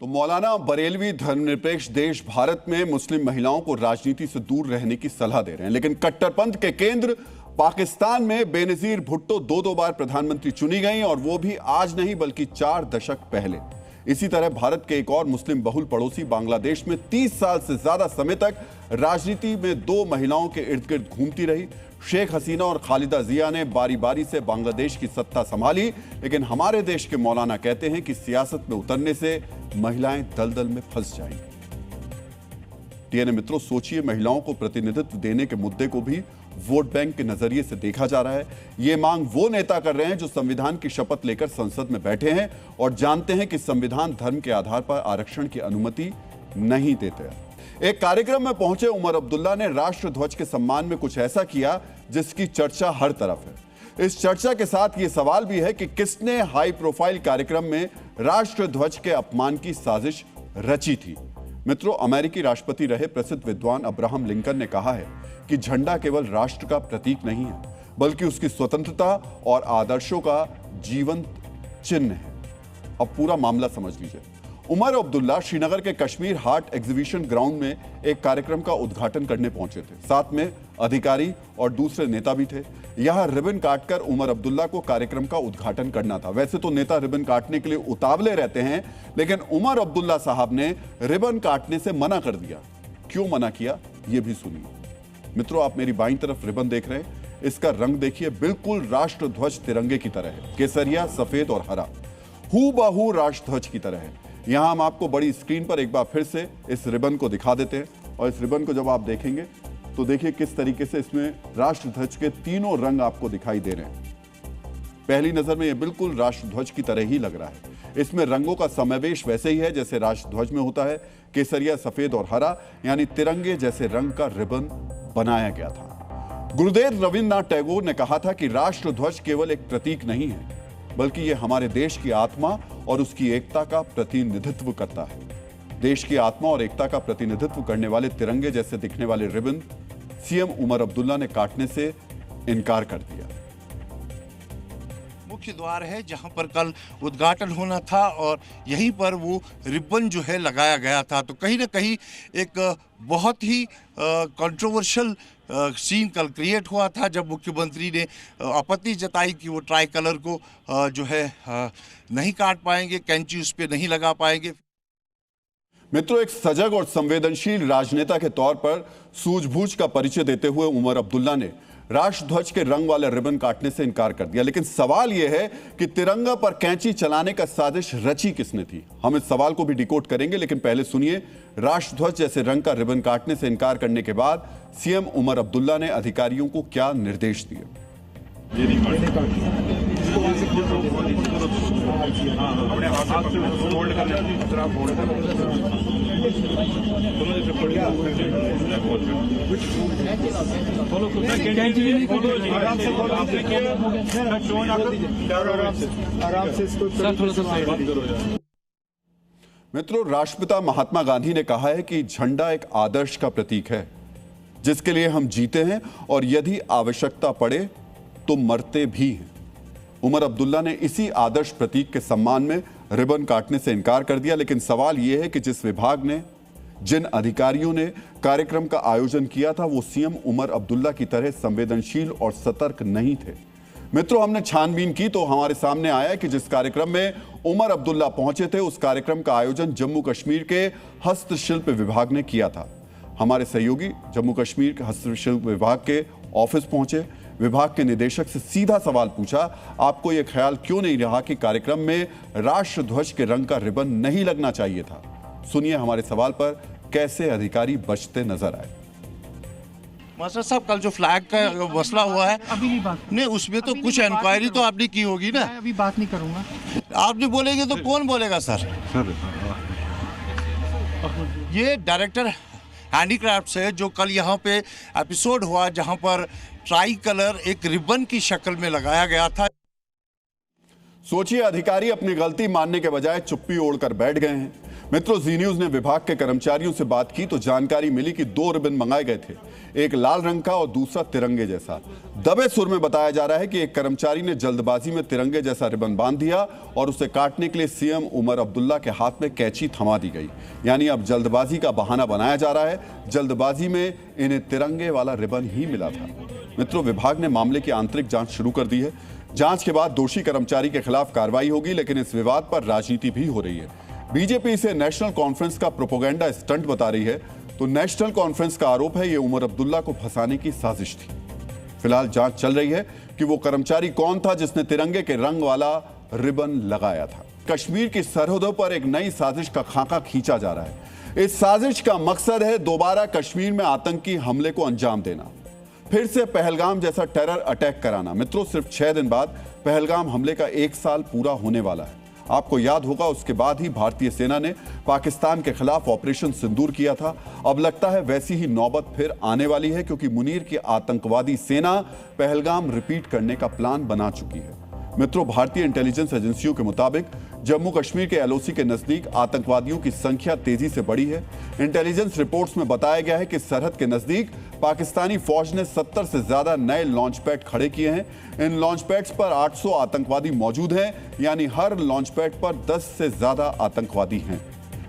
तो मौलाना बरेलवी धर्मनिरपेक्ष देश भारत में मुस्लिम महिलाओं को राजनीति से दूर रहने की सलाह दे रहे हैं। लेकिन कट्टरपंथ के केंद्र पाकिस्तान में बेनजीर भुट्टो 2 बार प्रधानमंत्री चुनी गई और वो भी आज नहीं बल्कि 4 दशक पहले। इसी तरह भारत के एक और मुस्लिम बहुल पड़ोसी बांग्लादेश में 30 साल से ज्यादा समय तक राजनीति में 2 महिलाओं के इर्द गिर्द घूमती रही। शेख हसीना और खालिदा जिया ने बारी बारी से बांग्लादेश की सत्ता संभाली। लेकिन हमारे देश के मौलाना कहते हैं कि सियासत में उतरने से महिलाएं दलदल में फंस जाएंगी। टीएनए मित्रों, सोचिए, महिलाओं को प्रतिनिधित्व देने के मुद्दे को भी वोट बैंक के नजरिए से देखा जा रहा है। ये मांग वो नेता कर रहे हैं जो संविधान की शपथ लेकर संसद में बैठे हैं और जानते हैं कि संविधान धर्म के आधार पर आरक्षण की अनुमति नहीं देते। एक कार्यक्रम में पहुंचे उमर अब्दुल्ला ने राष्ट्र ध्वज के सम्मान में कुछ ऐसा किया जिसकी चर्चा हर तरफ है। इस चर्चा के साथ ये सवाल भी है कि किसने हाई प्रोफाइल कार्यक्रम में राष्ट्र ध्वज के अपमान की साजिश रची थी। मित्रों, अमेरिकी राष्ट्रपति रहे प्रसिद्ध विद्वान अब्राहम लिंकन ने कहा है कि झंडा केवल राष्ट्र का प्रतीक नहीं है बल्कि उसकी स्वतंत्रता और आदर्शों का जीवंत चिन्ह है। अब पूरा मामला समझ लीजिए। उमर अब्दुल्ला श्रीनगर के कश्मीर हार्ट एग्जीबिशन ग्राउंड में एक कार्यक्रम का उद्घाटन करने पहुंचे थे। साथ में अधिकारी और दूसरे नेता भी थे। यहां रिबन काटकर उमर अब्दुल्ला को कार्यक्रम का उद्घाटन करना था। वैसे तो नेता रिबन काटने के लिए उतावले रहते हैं, लेकिन उमर अब्दुल्ला साहब ने रिबन काटने से मना कर दिया। क्यों मना किया, यह भी सुनिए। मित्रों, आप मेरी बाईं तरफ रिबन देख रहे हैं, इसका रंग देखिए, बिल्कुल राष्ट्र ध्वज तिरंगे की तरह है। केसरिया, सफेद और हरा, हूबहू राष्ट्र ध्वज की तरह है। यहां हम आपको बड़ी स्क्रीन पर एक बार फिर से इस रिबन को दिखा देते हैं और इस रिबन को जब आप देखेंगे तो देखिए किस तरीके से इसमें राष्ट्र ध्वज के तीनों रंग आपको दिखाई दे रहे हैं। पहली नजर में यह बिल्कुल राष्ट्र ध्वज की तरह ही लग रहा है। इसमें रंगों का समावेश वैसे ही है जैसे राष्ट्र ध्वज में होता है। केसरिया, सफेद और हरा, यानी तिरंगे जैसे रंग का रिबन बनाया गया था। गुरुदेव रविन्द्रनाथ टैगोर ने कहा था कि राष्ट्र ध्वज केवल एक प्रतीक नहीं है बल्कि यह हमारे देश की आत्मा और उसकी एकता का प्रतिनिधित्व करता है। देश की आत्मा और एकता का प्रतिनिधित्व करने वाले तिरंगे जैसे दिखने वाले रिबन सीएम उमर अब्दुल्ला ने काटने से इनकार कर दिया। मुख्य द्वार है जहां पर कल उद्घाटन होना था और यहीं पर वो रिबन जो है लगाया गया था। तो कहीं ना कहीं एक बहुत ही कंट्रोवर्शियल सीन कल क्रिएट हुआ था जब मुख्यमंत्री ने आपत्ति जताई कि वो ट्राई कलर को जो है नहीं काट पाएंगे, कैंची उस पर नहीं लगा पाएंगे। मित्रों, एक सजग और संवेदनशील राजनेता के तौर पर सूझबूझ का परिचय देते हुए उमर अब्दुल्ला ने राष्ट्रध्वज के रंग वाले रिबन काटने से इनकार कर दिया। लेकिन सवाल यह है कि तिरंगा पर कैंची चलाने का साजिश रची किसने थी। हम इस सवाल को भी डिकोड करेंगे, लेकिन पहले सुनिए राष्ट्रध्वज जैसे रंग का रिबन काटने से इनकार करने के बाद सीएम उमर अब्दुल्ला ने अधिकारियों को क्या निर्देश दिए। मित्रों, राष्ट्रपिता महात्मा गांधी ने कहा है कि झंडा एक आदर्श का प्रतीक है जिसके लिए हम जीते हैं और यदि आवश्यकता पड़े तो मरते भी हैं। उमर अब्दुल्ला ने इसी आदर्श प्रतीक के सम्मान में रिबन काटने से इनकार कर दिया। लेकिन सवाल यह है कि जिस विभाग ने, जिन अधिकारियों ने कार्यक्रम का आयोजन किया था, वो सीएम उमर अब्दुल्ला की तरह संवेदनशील और सतर्क नहीं थे। मित्रों, हमने छानबीन की तो हमारे सामने आया कि जिस कार्यक्रम में उमर अब्दुल्ला पहुंचे थे, उस कार्यक्रम का आयोजन जम्मू कश्मीर के हस्तशिल्प विभाग ने किया था। हमारे सहयोगी जम्मू कश्मीर के हस्तशिल्प विभाग के ऑफिस पहुंचे, विभाग के निदेशक से सीधा सवाल पूछा, आपको यह ख्याल क्यों नहीं रहा कि कार्यक्रम में राष्ट्रध्वज के रंग का रिबन नहीं लगना चाहिए था? सुनिए हमारे सवाल पर कैसे अधिकारी बचते नजर आए। मास्टर साहब, कल जो फ्लैग का मसला हुआ है, अभी नहीं बात, नहीं उसमें तो कुछ इंक्वायरी तो आपने की होगी ना? अभी बात नहीं करूंगा। आपने बोलेंगे तो कौन बोलेगा सर? ये डायरेक्टर हैंडीक्राफ्ट है जो कल यहाँ पे एपिसोड हुआ जहाँ पर ट्राई कलर एक रिबन की शक्ल में लगाया गया था। सोचिए, अधिकारी अपनी गलती मानने के बजाय चुप्पी ओढ़कर बैठ गए हैं। मित्रों, जी न्यूज ने विभाग के कर्मचारियों से बात की तो जानकारी मिली कि 2 रिबन मंगाए गए थे, एक लाल रंग का और दूसरा तिरंगे जैसा। दबे सुर में बताया जा रहा है कि एक कर्मचारी ने जल्दबाजी में तिरंगे जैसा रिबन बांध दिया और उसे काटने के लिए सीएम उमर अब्दुल्ला के हाथ में कैंची थमा दी गई। यानी अब जल्दबाजी का बहाना बनाया जा रहा है, जल्दबाजी में इन्हें तिरंगे वाला रिबन ही मिला था। मित्रों, विभाग ने मामले की आंतरिक जांच शुरू कर दी है। जांच के बाद दोषी कर्मचारी के खिलाफ कार्रवाई होगी, लेकिन इस विवाद पर राजनीति भी हो रही है। बीजेपी इसे नेशनल कॉन्फ्रेंस का प्रोपोगेंडा स्टंट बता रही है, तो नेशनल कॉन्फ्रेंस का आरोप है ये उमर अब्दुल्ला को फंसाने की साजिश थी। फिलहाल जांच चल रही है कि वो कर्मचारी कौन था जिसने तिरंगे के रंग वाला रिबन लगाया था। कश्मीर की सरहदों पर एक नई साजिश का खाका खींचा जा रहा है। इस साजिश का मकसद है दोबारा कश्मीर में आतंकी हमले को अंजाम देना, फिर से पहलगाम जैसा टेरर अटैक कराना। मित्रों, सिर्फ 6 दिन बाद पहलगाम हमले का 1 साल पूरा होने वाला है। आपको याद होगा, उसके बाद ही भारतीय सेना ने पाकिस्तान के खिलाफ ऑपरेशन सिंदूर किया था। अब लगता है वैसी ही नौबत फिर आने वाली है, क्योंकि मुनीर की आतंकवादी सेना पहलगाम रिपीट करने का प्लान बना चुकी है। मित्रों, भारतीय इंटेलिजेंस एजेंसियों के मुताबिक जम्मू कश्मीर के एलओसी के नजदीक आतंकवादियों की संख्या तेजी से बढ़ी है। इंटेलिजेंस रिपोर्ट्स में बताया गया है कि सरहद के नजदीक पाकिस्तानी फौज ने 70 से ज्यादा नए लॉन्च पैड खड़े किए हैं। इन लॉन्च पैड्स पर 800 आतंकवादी मौजूद हैं, यानी हर लॉन्च पैड पर 10 से ज्यादा आतंकवादी हैं।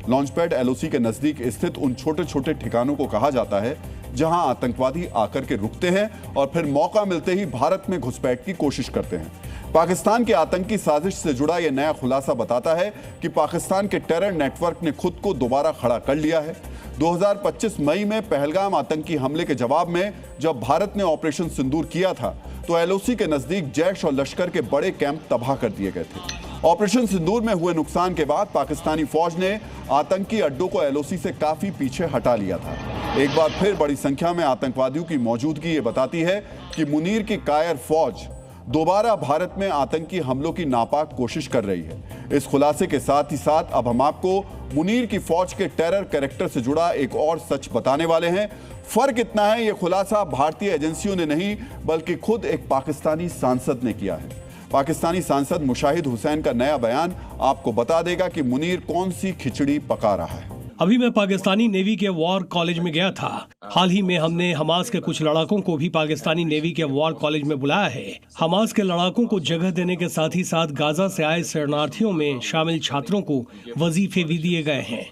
लॉन्च पैड एलओसी के नजदीक स्थित उन छोटे छोटे ठिकानों को कहा जाता है जहां आतंकवादी आकर के रुकते हैं और फिर मौका मिलते ही भारत में घुसपैठ की कोशिश करते हैं। पाकिस्तान की आतंकी साजिश से जुड़ा यह नया खुलासा बताता है कि पाकिस्तान के टेरर नेटवर्क ने खुद को दोबारा खड़ा कर लिया है। 2025 मई में पहलगाम आतंकी हमले के जवाब में जब भारत ने ऑपरेशन सिंदूर किया था तो एलओसी के नजदीक जैश और लश्कर के बड़े कैंप तबाह कर दिए गए थे। ऑपरेशन सिंदूर में हुए नुकसान के बाद पाकिस्तानी फौज ने आतंकी अड्डों को एलओसी से काफी पीछे हटा लिया था। एक बार फिर बड़ी संख्या में आतंकवादियों की मौजूदगी ये बताती है कि मुनीर की कायर फौज दोबारा भारत में आतंकी हमलों की नापाक कोशिश कर रही है। इस खुलासे के साथ ही साथ अब हम आपको मुनीर की फौज के टेरर कैरेक्टर से जुड़ा एक और सच बताने वाले हैं। फर्क इतना है, यह खुलासा भारतीय एजेंसियों ने नहीं बल्कि खुद एक पाकिस्तानी सांसद ने किया है। पाकिस्तानी सांसद मुशाहिद हुसैन का नया बयान आपको बता देगा कि मुनीर कौन सी खिचड़ी पका रहा है। अभी मैं पाकिस्तानी नेवी के वॉर कॉलेज में गया था। हाल ही में हमने हमास के कुछ लड़ाकों को भी पाकिस्तानी नेवी के वॉर कॉलेज में बुलाया है। हमास के लड़ाकों को जगह देने के साथ ही साथ गाजा से आए शरणार्थियों में शामिल छात्रों को वजीफे भी दिए गए हैं।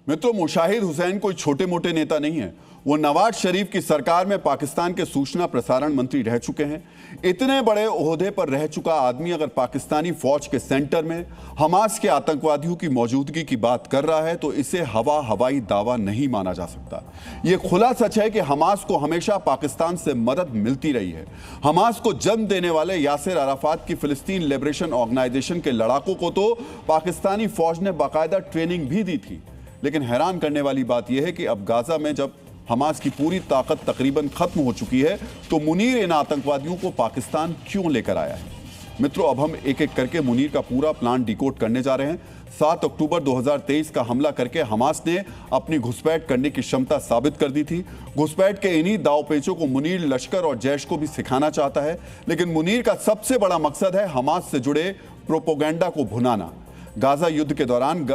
मित्रों, मुशाहिद हुसैन कोई छोटे मोटे नेता नहीं है। वो नवाज शरीफ की सरकार में पाकिस्तान के सूचना प्रसारण मंत्री रह चुके हैं। इतने बड़े ओहदे पर रह चुका आदमी अगर पाकिस्तानी फौज के सेंटर में हमास के आतंकवादियों की मौजूदगी की बात कर रहा है तो इसे हवाई दावा नहीं माना जा सकता। ये खुला सच है कि हमास को हमेशा पाकिस्तान से मदद मिलती रही है। हमास को जन्म देने वाले यासिर अराफात की फिलिस्तीन लिबरेशन ऑर्गेनाइजेशन के लड़ाकों को तो पाकिस्तानी फौज ने बाकायदा ट्रेनिंग भी दी थी। लेकिन हैरान करने वाली बात यह है कि अब गाजा में जब हमास की पूरी ताकत तकरीबन खत्म हो चुकी है तो मुनीर इन आतंकवादियों को पाकिस्तान क्यों लेकर आया है। मित्रों, अब हम एक एक करके मुनीर का पूरा प्लान डिकोड करने जा रहे हैं। 7 अक्टूबर 2023 का हमला करके हमास ने अपनी घुसपैठ करने की क्षमता साबित कर दी थी। घुसपैठ के इन्हीं दावपेचों को मुनीर लश्कर और जैश को भी सिखाना चाहता है। लेकिन मुनीर का सबसे बड़ा मकसद है हमास से जुड़े प्रोपोगेंडा को भुनाना। गाजा युद्ध के दौरान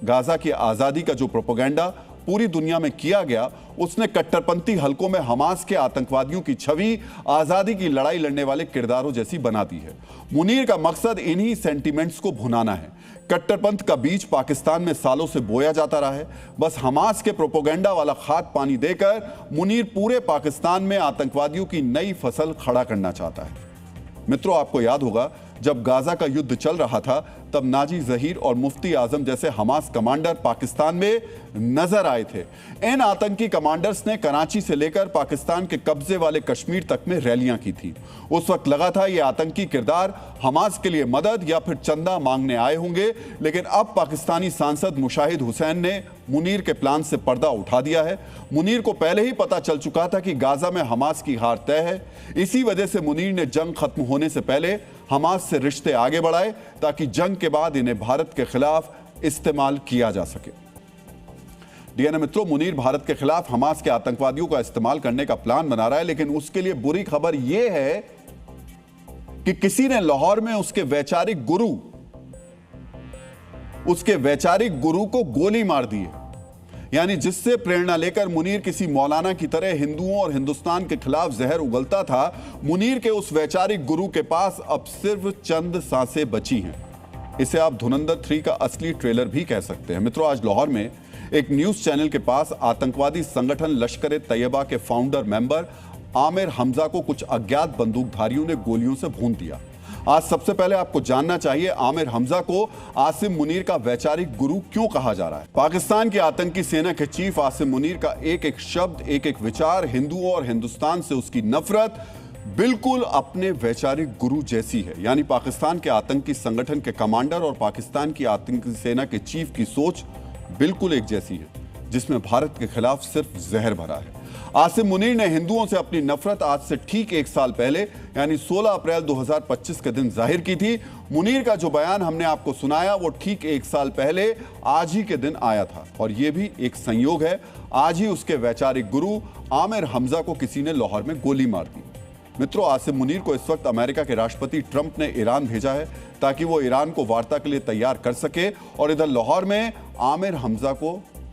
गाजा की आजादी का जो प्रोपेगेंडा पूरी दुनिया में किया गया, उसने कट्टरपंथी हलकों में हमास के आतंकवादियों की छवि आजादी की लड़ाई लड़ने वाले किरदारों जैसी बना दी है। मुनीर का मकसद इन्हीं सेंटिमेंट्स को भुनाना है। कट्टरपंथ का बीज पाकिस्तान में सालों से बोया जाता रहा है। बस हमास के प्रोपेगेंडा वाला खाद पानी देकर मुनीर पूरे पाकिस्तान में आतंकवादियों की नई फसल खड़ा करना चाहता है। मित्रों, आपको याद होगा जब गाजा का युद्ध चल रहा था तब नाजी जहीर और मुफ्ती आजम जैसे हमास कमांडर पाकिस्तान में नजर आए थे। इन आतंकी कमांडर्स ने कराची से लेकर पाकिस्तान के कब्जे वाले कश्मीर तक में रैलियां की थी। उस वक्त लगा था ये आतंकी किरदार हमास के लिए मदद या फिर चंदा मांगने आए होंगे, लेकिन अब पाकिस्तानी सांसद मुशाहिद हुसैन ने मुनीर के प्लान से पर्दा उठा दिया है। मुनीर को पहले ही पता चल चुका था कि गाजा में हमास की हार तय है। इसी वजह से मुनीर ने जंग खत्म होने से पहले हमास से रिश्ते आगे बढ़ाए ताकि जंग के बाद इन्हें भारत के खिलाफ इस्तेमाल किया जा सके। डीएनए मित्रों, मुनीर भारत के खिलाफ हमास के आतंकवादियों का इस्तेमाल करने का प्लान बना रहा है, लेकिन उसके लिए बुरी खबर यह है कि किसी ने लाहौर में उसके वैचारिक गुरु को गोली मार दी है। यानी जिससे प्रेरणा लेकर मुनीर किसी मौलाना की तरह हिंदुओं और हिंदुस्तान के खिलाफ जहर उगलता था, मुनीर के उस वैचारिक गुरु के पास अब सिर्फ चंद सांसें बची हैं। इसे आप धुरंधर 3 का असली ट्रेलर भी कह सकते हैं। मित्रों, आज लाहौर में एक न्यूज चैनल के पास आतंकवादी संगठन लश्कर-ए-तैयबा के फाउंडर मेंबर आमिर हमजा को कुछ अज्ञात बंदूकधारियों ने गोलियों से भून दिया। आज सबसे पहले आपको जानना चाहिए आमिर हमजा को आसिम मुनीर का वैचारिक गुरु क्यों कहा जा रहा है। पाकिस्तान की आतंकी सेना के चीफ आसिम मुनीर का एक एक शब्द, एक एक विचार, हिंदुओं और हिंदुस्तान से उसकी नफरत बिल्कुल अपने वैचारिक गुरु जैसी है। यानी पाकिस्तान के आतंकी संगठन के कमांडर और पाकिस्तान की आतंकी सेना के चीफ की सोच बिल्कुल एक जैसी है, जिसमें भारत के खिलाफ सिर्फ जहर भरा है। आसिम मुनीर ने हिंदुओं से अपनी नफरत आज से ठीक 1 साल पहले यानी 16 अप्रैल 2025 के दिन जाहिर की थी। मुनीर का जो बयान हमने आपको सुनाया वो ठीक 1 साल पहले आज ही के दिन आया था, और ये भी एक संयोग है, आज ही उसके वैचारिक गुरु आमिर हमजा को किसी ने लाहौर में गोली मार दी। मित्रों, आसिम मुनीर को इस वक्त अमेरिका के राष्ट्रपति ट्रंप ने ईरान भेजा है ताकि वो ईरान को वार्ता के लिए तैयार कर सके, और इधर लाहौर में आमिर हमजा को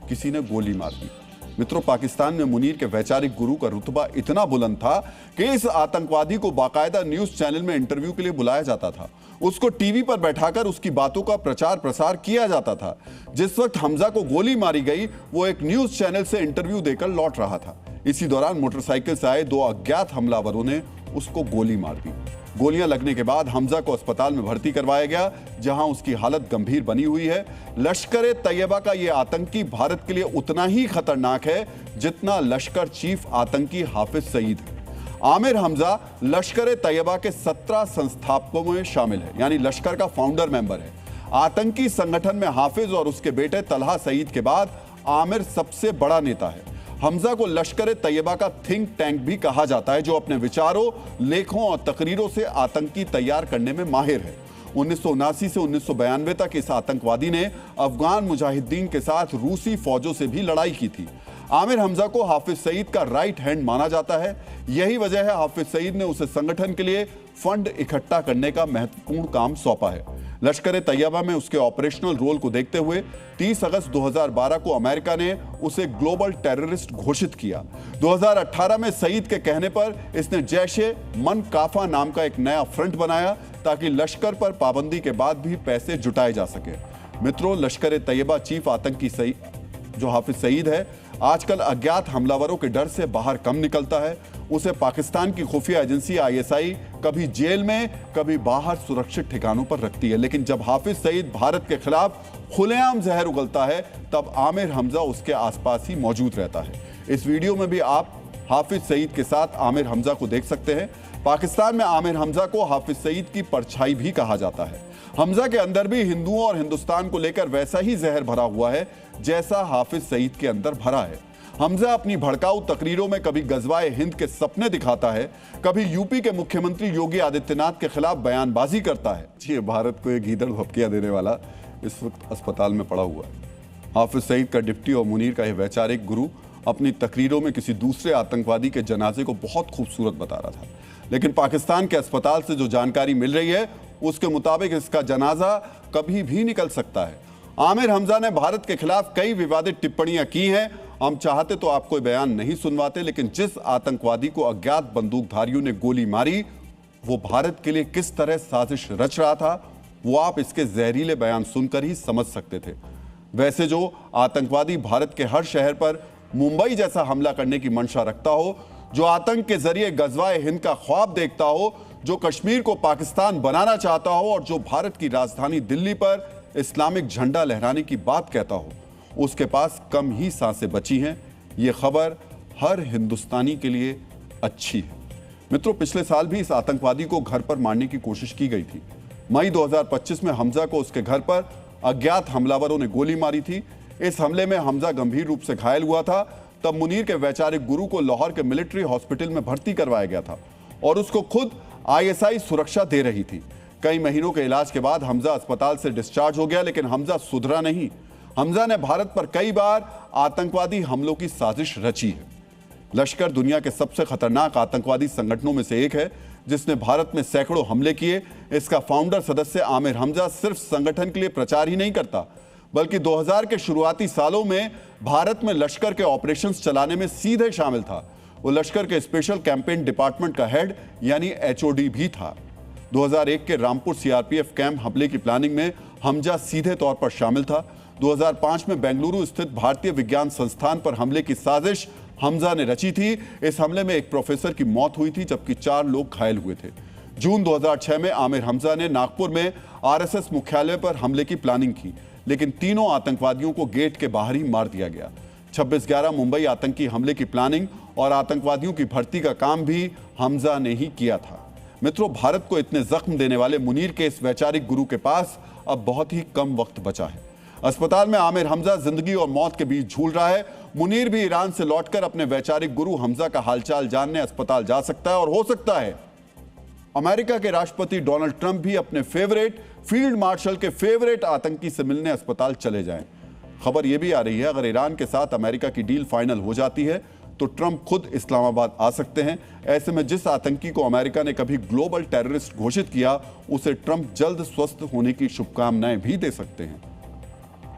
किसी ने गोली मार दी। मित्रों, पाकिस्तान में मुनीर के वैचारिक गुरु का रुतबा इतना बुलंद था कि इस आतंकवादी को बाकायदा न्यूज चैनल में इंटरव्यू के लिए बुलाया जाता था। उसको टीवी पर बैठाकर उसकी बातों का प्रचार प्रसार किया जाता था। जिस वक्त हमजा को गोली मारी गई वो एक न्यूज चैनल से इंटरव्यू देकर लौट रहा था। इसी दौरान मोटरसाइकिल से आए 2 अज्ञात हमलावरों ने उसको गोली मार दी। गोलियां लगने के बाद हमजा को अस्पताल में भर्ती करवाया गया, जहां उसकी हालत गंभीर बनी हुई है। लश्कर-ए-तैयबा का यह आतंकी भारत के लिए उतना ही खतरनाक है जितना लश्कर चीफ आतंकी हाफिज सईद है। आमिर हमजा लश्कर-ए-तैयबा के 17 संस्थापकों में शामिल है, यानी लश्कर का फाउंडर मेंबर है। आतंकी संगठन में हाफिज और उसके बेटे तलहा सईद के बाद आमिर सबसे बड़ा नेता है। हमजा को लश्कर-ए-तैयबा का थिंक टैंक भी कहा जाता है, जो अपने विचारों, लेखों और तकरीरों से आतंकी तैयार करने में माहिर है। 1979 से 1992 तक इस आतंकवादी ने अफगान मुजाहिदीन के साथ रूसी फौजों से भी लड़ाई की थी। आमिर हमजा को हाफिज सईद का राइट हैंड माना जाता है। यही वजह है हाफिज सईद ने उसे संगठन के लिए फंड इकट्ठा करने का महत्वपूर्ण काम सौंपा है। लश्कर-ए-तैयबा में उसके ऑपरेशनल रोल को देखते हुए 30 अगस्त 2012 को अमेरिका ने उसे ग्लोबल टेररिस्ट घोषित किया। 2018 में सईद के कहने पर इसने जैश-ए-मन-काफा नाम का एक नया फ्रंट बनाया ताकि लश्कर पर पाबंदी के बाद भी पैसे जुटाए जा सके। मित्रों, लश्कर-ए-तैयबा चीफ आतंकी जो हाफिज सईद है आजकल अज्ञात हमलावरों के डर से बाहर कम निकलता है। उसे पाकिस्तान की खुफिया एजेंसी ISI कभी जेल में कभी बाहर सुरक्षित ठिकानों पर रखती है, लेकिन जब हाफिज सईद भारत के खिलाफ खुलेआम जहर उगलता है तब आमिर हमजा उसके आसपास ही मौजूद रहता है। इस वीडियो में भी आप हाफिज सईद के साथ आमिर हमजा को देख सकते हैं। पाकिस्तान में आमिर हमजा को हाफिज सईद की परछाई भी कहा जाता है। हमजा के अंदर भी हिंदुओं और हिंदुस्तान को लेकर वैसा ही जहर भरा हुआ है जैसा हाफिज सईद के अंदर भरा है। हमजा अपनी भड़काऊ तकरीरों में कभी गजवाए हिंद के सपने दिखाता है, कभी यूपी के मुख्यमंत्री योगी आदित्यनाथ के खिलाफ बयानबाजी करता है। जी, भारत को एक गीदड़ भपकिया देने वाला इस वक्त अस्पताल में पड़ा हुआ है। हाफिज सईद का डिप्टी और मुनीर का यह वैचारिक गुरु अपनी तकरीरों में किसी दूसरे आतंकवादी के जनाजे को बहुत खूबसूरत बता रहा था, लेकिन पाकिस्तान के अस्पताल से जो जानकारी मिल रही है उसके मुताबिक इसका जनाजा कभी भी निकल सकता है। आमिर हमजा ने भारत के खिलाफ कई विवादित टिप्पणियां की हैं। हम चाहते तो आपको बयान नहीं सुनवाते, लेकिन जिस आतंकवादी को अज्ञात बंदूकधारियों ने गोली मारी वो भारत के लिए किस तरह साजिश रच रहा था वो आप इसके जहरीले बयान सुनकर ही समझ सकते थे। वैसे जो आतंकवादी भारत के हर शहर पर मुंबई जैसा हमला करने की मंशा रखता हो, जो आतंक के जरिए गजवाए हिंद का ख्वाब देखता हो, जो कश्मीर को पाकिस्तान बनाना चाहता हो और जो भारत की राजधानी दिल्ली पर इस्लामिक झंडा लहराने की बात कहता हो, उसके पास कम ही सांसें बची हैं। यह खबर हर हिंदुस्तानी के लिए अच्छी है। मित्रों, पिछले साल भी इस आतंकवादी को घर पर मारने की कोशिश की गई थी। मई 2025 में हमजा को उसके घर पर अज्ञात हमलावरों ने गोली मारी थी। इस हमले में हमजा गंभीर रूप से घायल हुआ था। तब मुनीर के वैचारिक गुरु को लाहौर के मिलिट्री हॉस्पिटल में भर्ती करवाया गया था और उसको खुद ISI सुरक्षा दे रही थी। कई महीनों के इलाज के बाद हमजा अस्पताल से डिस्चार्ज हो गया, लेकिन हमजा सुधरा नहीं। हमजा ने भारत पर कई बार आतंकवादी हमलों की साजिश रची है। लश्कर दुनिया के सबसे खतरनाक आतंकवादी संगठनों में से एक है, जिसने भारत में सैकड़ों हमले किए। इसका फाउंडर सदस्य आमिर हमजा सिर्फ संगठन के लिए प्रचार ही नहीं करता, बल्कि 2000 के शुरुआती सालों में भारत में लश्कर के ऑपरेशंस चलाने में सीधे शामिल था। वो लश्कर के स्पेशल कैंपेन डिपार्टमेंट का हेड यानी HOD भी था। 2001 के रामपुर CRPF कैंप हमले की प्लानिंग में हमजा सीधे तौर पर शामिल था। 2005 में बेंगलुरु स्थित भारतीय विज्ञान संस्थान पर हमले की साजिश हमजा ने रची थी। इस हमले में एक प्रोफेसर की मौत हुई थी, जबकि 4 लोग घायल हुए थे। जून 2006 में आमिर हमजा ने नागपुर में RSS मुख्यालय पर हमले की प्लानिंग की, लेकिन तीनों आतंकवादियों को गेट के बाहर ही मार दिया गया। 26/11 मुंबई आतंकी हमले की प्लानिंग और आतंकवादियों की भर्ती का काम भी हमजा ने ही किया था। मित्रों, भारत को इतने जख्म देने वाले मुनीर के इस वैचारिक गुरु के पास अब बहुत ही कम वक्त बचा है। अस्पताल में आमिर हमजा जिंदगी और मौत के बीच झूल रहा है। मुनीर भी ईरान से लौटकर अपने वैचारिक गुरु हमजा का हालचाल जानने अस्पताल जा सकता है, और हो सकता है अमेरिका के राष्ट्रपति डोनाल्ड ट्रंप भी अपने फेवरेट फील्ड मार्शल के फेवरेट आतंकी से मिलने अस्पताल चले जाएं। खबर यह भी आ रही है, अगर ईरान के साथ अमेरिका की डील फाइनल हो जाती है तो ट्रंप खुद इस्लामाबाद आ सकते हैं। ऐसे में जिस आतंकी को अमेरिका ने कभी ग्लोबल टेररिस्ट घोषित किया, उसे ट्रंप जल्द स्वस्थ होने की शुभकामनाएं भी दे सकते हैं।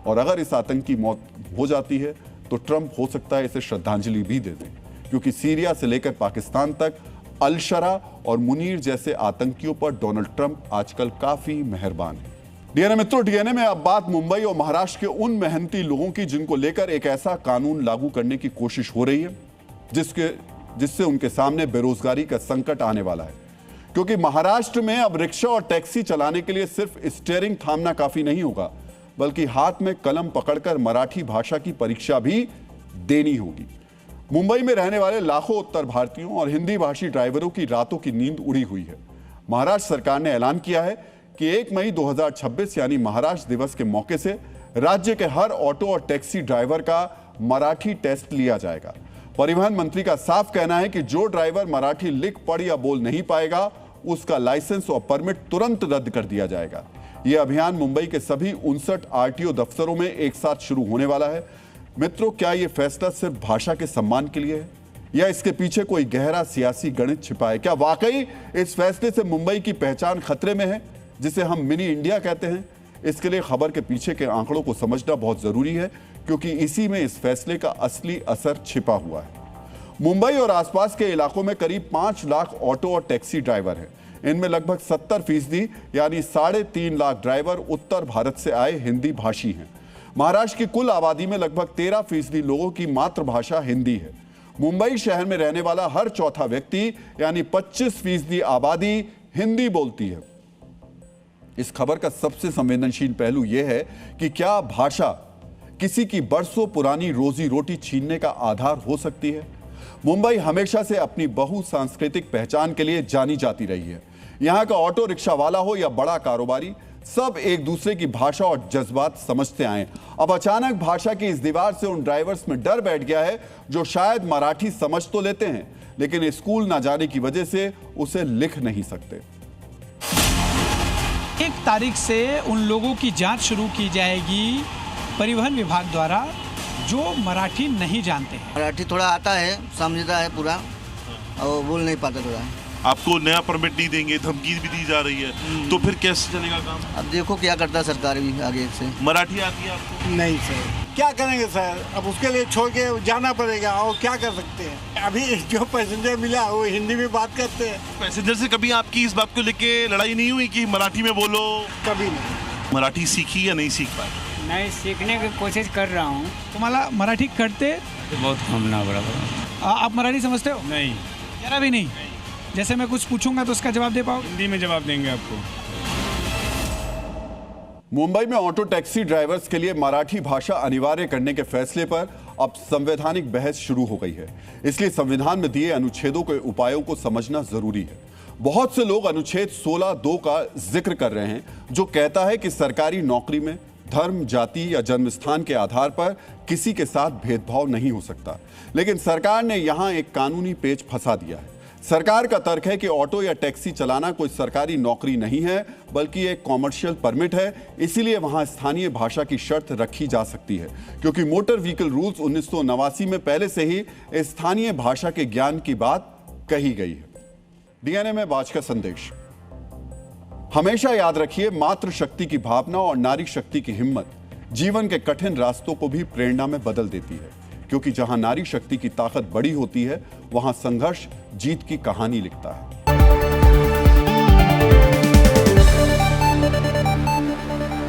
और अगर इस आतंकी मौत हो जाती है तो ट्रंप हो सकता है इसे श्रद्धांजलि भी दे दें, क्योंकि सीरिया से लेकर पाकिस्तान तक अल-शरा और मुनीर जैसे आतंकियों पर डोनाल्ड ट्रंप आजकल काफी मेहरबान है। डीएनए मित्रों, डीएनए में अब बात मुंबई और महाराष्ट्र के उन मेहनती लोगों की जिनको लेकर एक ऐसा कानून लागू करने की कोशिश हो रही है जिससे उनके सामने बेरोजगारी का संकट आने वाला है। क्योंकि महाराष्ट्र में अब रिक्शा और टैक्सी चलाने के लिए सिर्फ स्टीयरिंग थामना काफी नहीं होगा, बल्कि हाथ में कलम पकड़कर मराठी भाषा की परीक्षा भी देनी होगी। मुंबई में रहने वाले लाखों उत्तर भारतीयों और हिंदी भाषी ड्राइवरों की रातों की नींद उड़ी हुई है। महाराष्ट्र सरकार ने ऐलान किया है कि 1 मई 2026 यानी महाराष्ट्र दिवस के मौके से राज्य के हर ऑटो और टैक्सी ड्राइवर का मराठी टेस्ट लिया जाएगा। परिवहन मंत्री का साफ कहना है कि जो ड्राइवर मराठी लिख पढ़ या बोल नहीं पाएगा, उसका लाइसेंस और परमिट तुरंत रद्द कर दिया जाएगा। यह अभियान मुंबई के सभी 59 RTO दफ्तरों में एक साथ शुरू होने वाला है। मित्रों, क्या यह फैसला सिर्फ भाषा के सम्मान के लिए है या इसके पीछे कोई गहरा सियासी गणित छिपा है? क्या वाकई इस फैसले से मुंबई की पहचान खतरे में है, जिसे हम मिनी इंडिया कहते हैं? इसके लिए खबर के पीछे के आंकड़ों को समझना बहुत जरूरी है, क्योंकि इसी में इस फैसले का असली असर छिपा हुआ है। मुंबई और आसपास के इलाकों में करीब 5 लाख ऑटो और टैक्सी ड्राइवर हैं। इनमें लगभग 70% यानी 3.5 लाख ड्राइवर उत्तर भारत से आए हिंदी भाषी हैं। महाराष्ट्र की कुल आबादी में लगभग 13% लोगों की मातृभाषा हिंदी है। मुंबई शहर में रहने वाला हर चौथा व्यक्ति यानी 25% आबादी हिंदी बोलती है। इस खबर का सबसे संवेदनशील पहलू यह है कि क्या भाषा किसी की बरसों पुरानी रोजी रोटी छीनने का आधार हो सकती है? मुंबई हमेशा से अपनी बहुसांस्कृतिक पहचान के लिए जानी जाती रही है। यहाँ का ऑटो रिक्शा वाला हो या बड़ा कारोबारी, सब एक दूसरे की भाषा और जज्बात समझते आए। अब अचानक भाषा की इस दीवार से उन ड्राइवर्स में डर बैठ गया है जो शायद मराठी समझ तो लेते हैं, लेकिन स्कूल ना जाने की वजह से उसे लिख नहीं सकते। 1 तारीख से उन लोगों की जांच शुरू की जाएगी परिवहन विभाग द्वारा जो मराठी नहीं जानते हैं। मराठी थोड़ा आता है, समझता है पूरा और बोल नहीं पाता थोड़ा। आपको नया परमिट नहीं देंगे, धमकी भी दी जा रही है, तो फिर कैसे चलेगा काम? अब देखो क्या करता है सरकार भी आगे से। मराठी आती है आपको? नहीं सर, क्या करेंगे सर, अब उसके लिए छोड़ के जाना पड़ेगा और क्या कर सकते हैं। अभी जो पैसेंजर मिला वो हिंदी में बात करते हैं। पैसेंजर से कभी आपकी इस बात को लेके लड़ाई नहीं हुई कि मराठी में बोलो? कभी नहीं। मराठी सीखी या नहीं सीख पाए? मैं सीखने की कोशिश कर रहा हूँ। तुम्हाला मराठी कळते? बहुत कम ना बराबर। आप मराठी समझते हो? नहीं, जरा भी नहीं। जैसे मैं कुछ पूछूंगा तो उसका जवाब दे पाओ? हिंदी में जवाब देंगे आपको। मुंबई में ऑटो टैक्सी ड्राइवर्स के लिए मराठी भाषा अनिवार्य करने के फैसले पर अब संवैधानिक बहस शुरू हो गई है। इसलिए संविधान में दिए अनुच्छेदों के उपायों को समझना जरूरी है। बहुत से लोग अनुच्छेद 16(2) का जिक्र कर रहे हैं, जो कहता है कि सरकारी नौकरी में धर्म, जाति या जन्म स्थान के आधार पर किसी के साथ भेदभाव नहीं हो सकता। लेकिन सरकार ने यहां एक कानूनी पेच फंसा दिया है। सरकार का तर्क है कि ऑटो या टैक्सी चलाना कोई सरकारी नौकरी नहीं है, बल्कि एक कॉमर्शियल परमिट है। इसीलिए वहां स्थानीय भाषा की शर्त रखी जा सकती है, क्योंकि मोटर व्हीकल रूल्स 1989 में पहले से ही स्थानीय भाषा के ज्ञान की बात कही गई है। डीएनए में बाज का संदेश। हमेशा याद रखिए, मातृशक्ति की भावना और नारी शक्ति की हिम्मत जीवन के कठिन रास्तों को भी प्रेरणा में बदल देती है, क्योंकि जहां नारी शक्ति की ताकत बड़ी होती है, वहां संघर्ष जीत की कहानी लिखता है।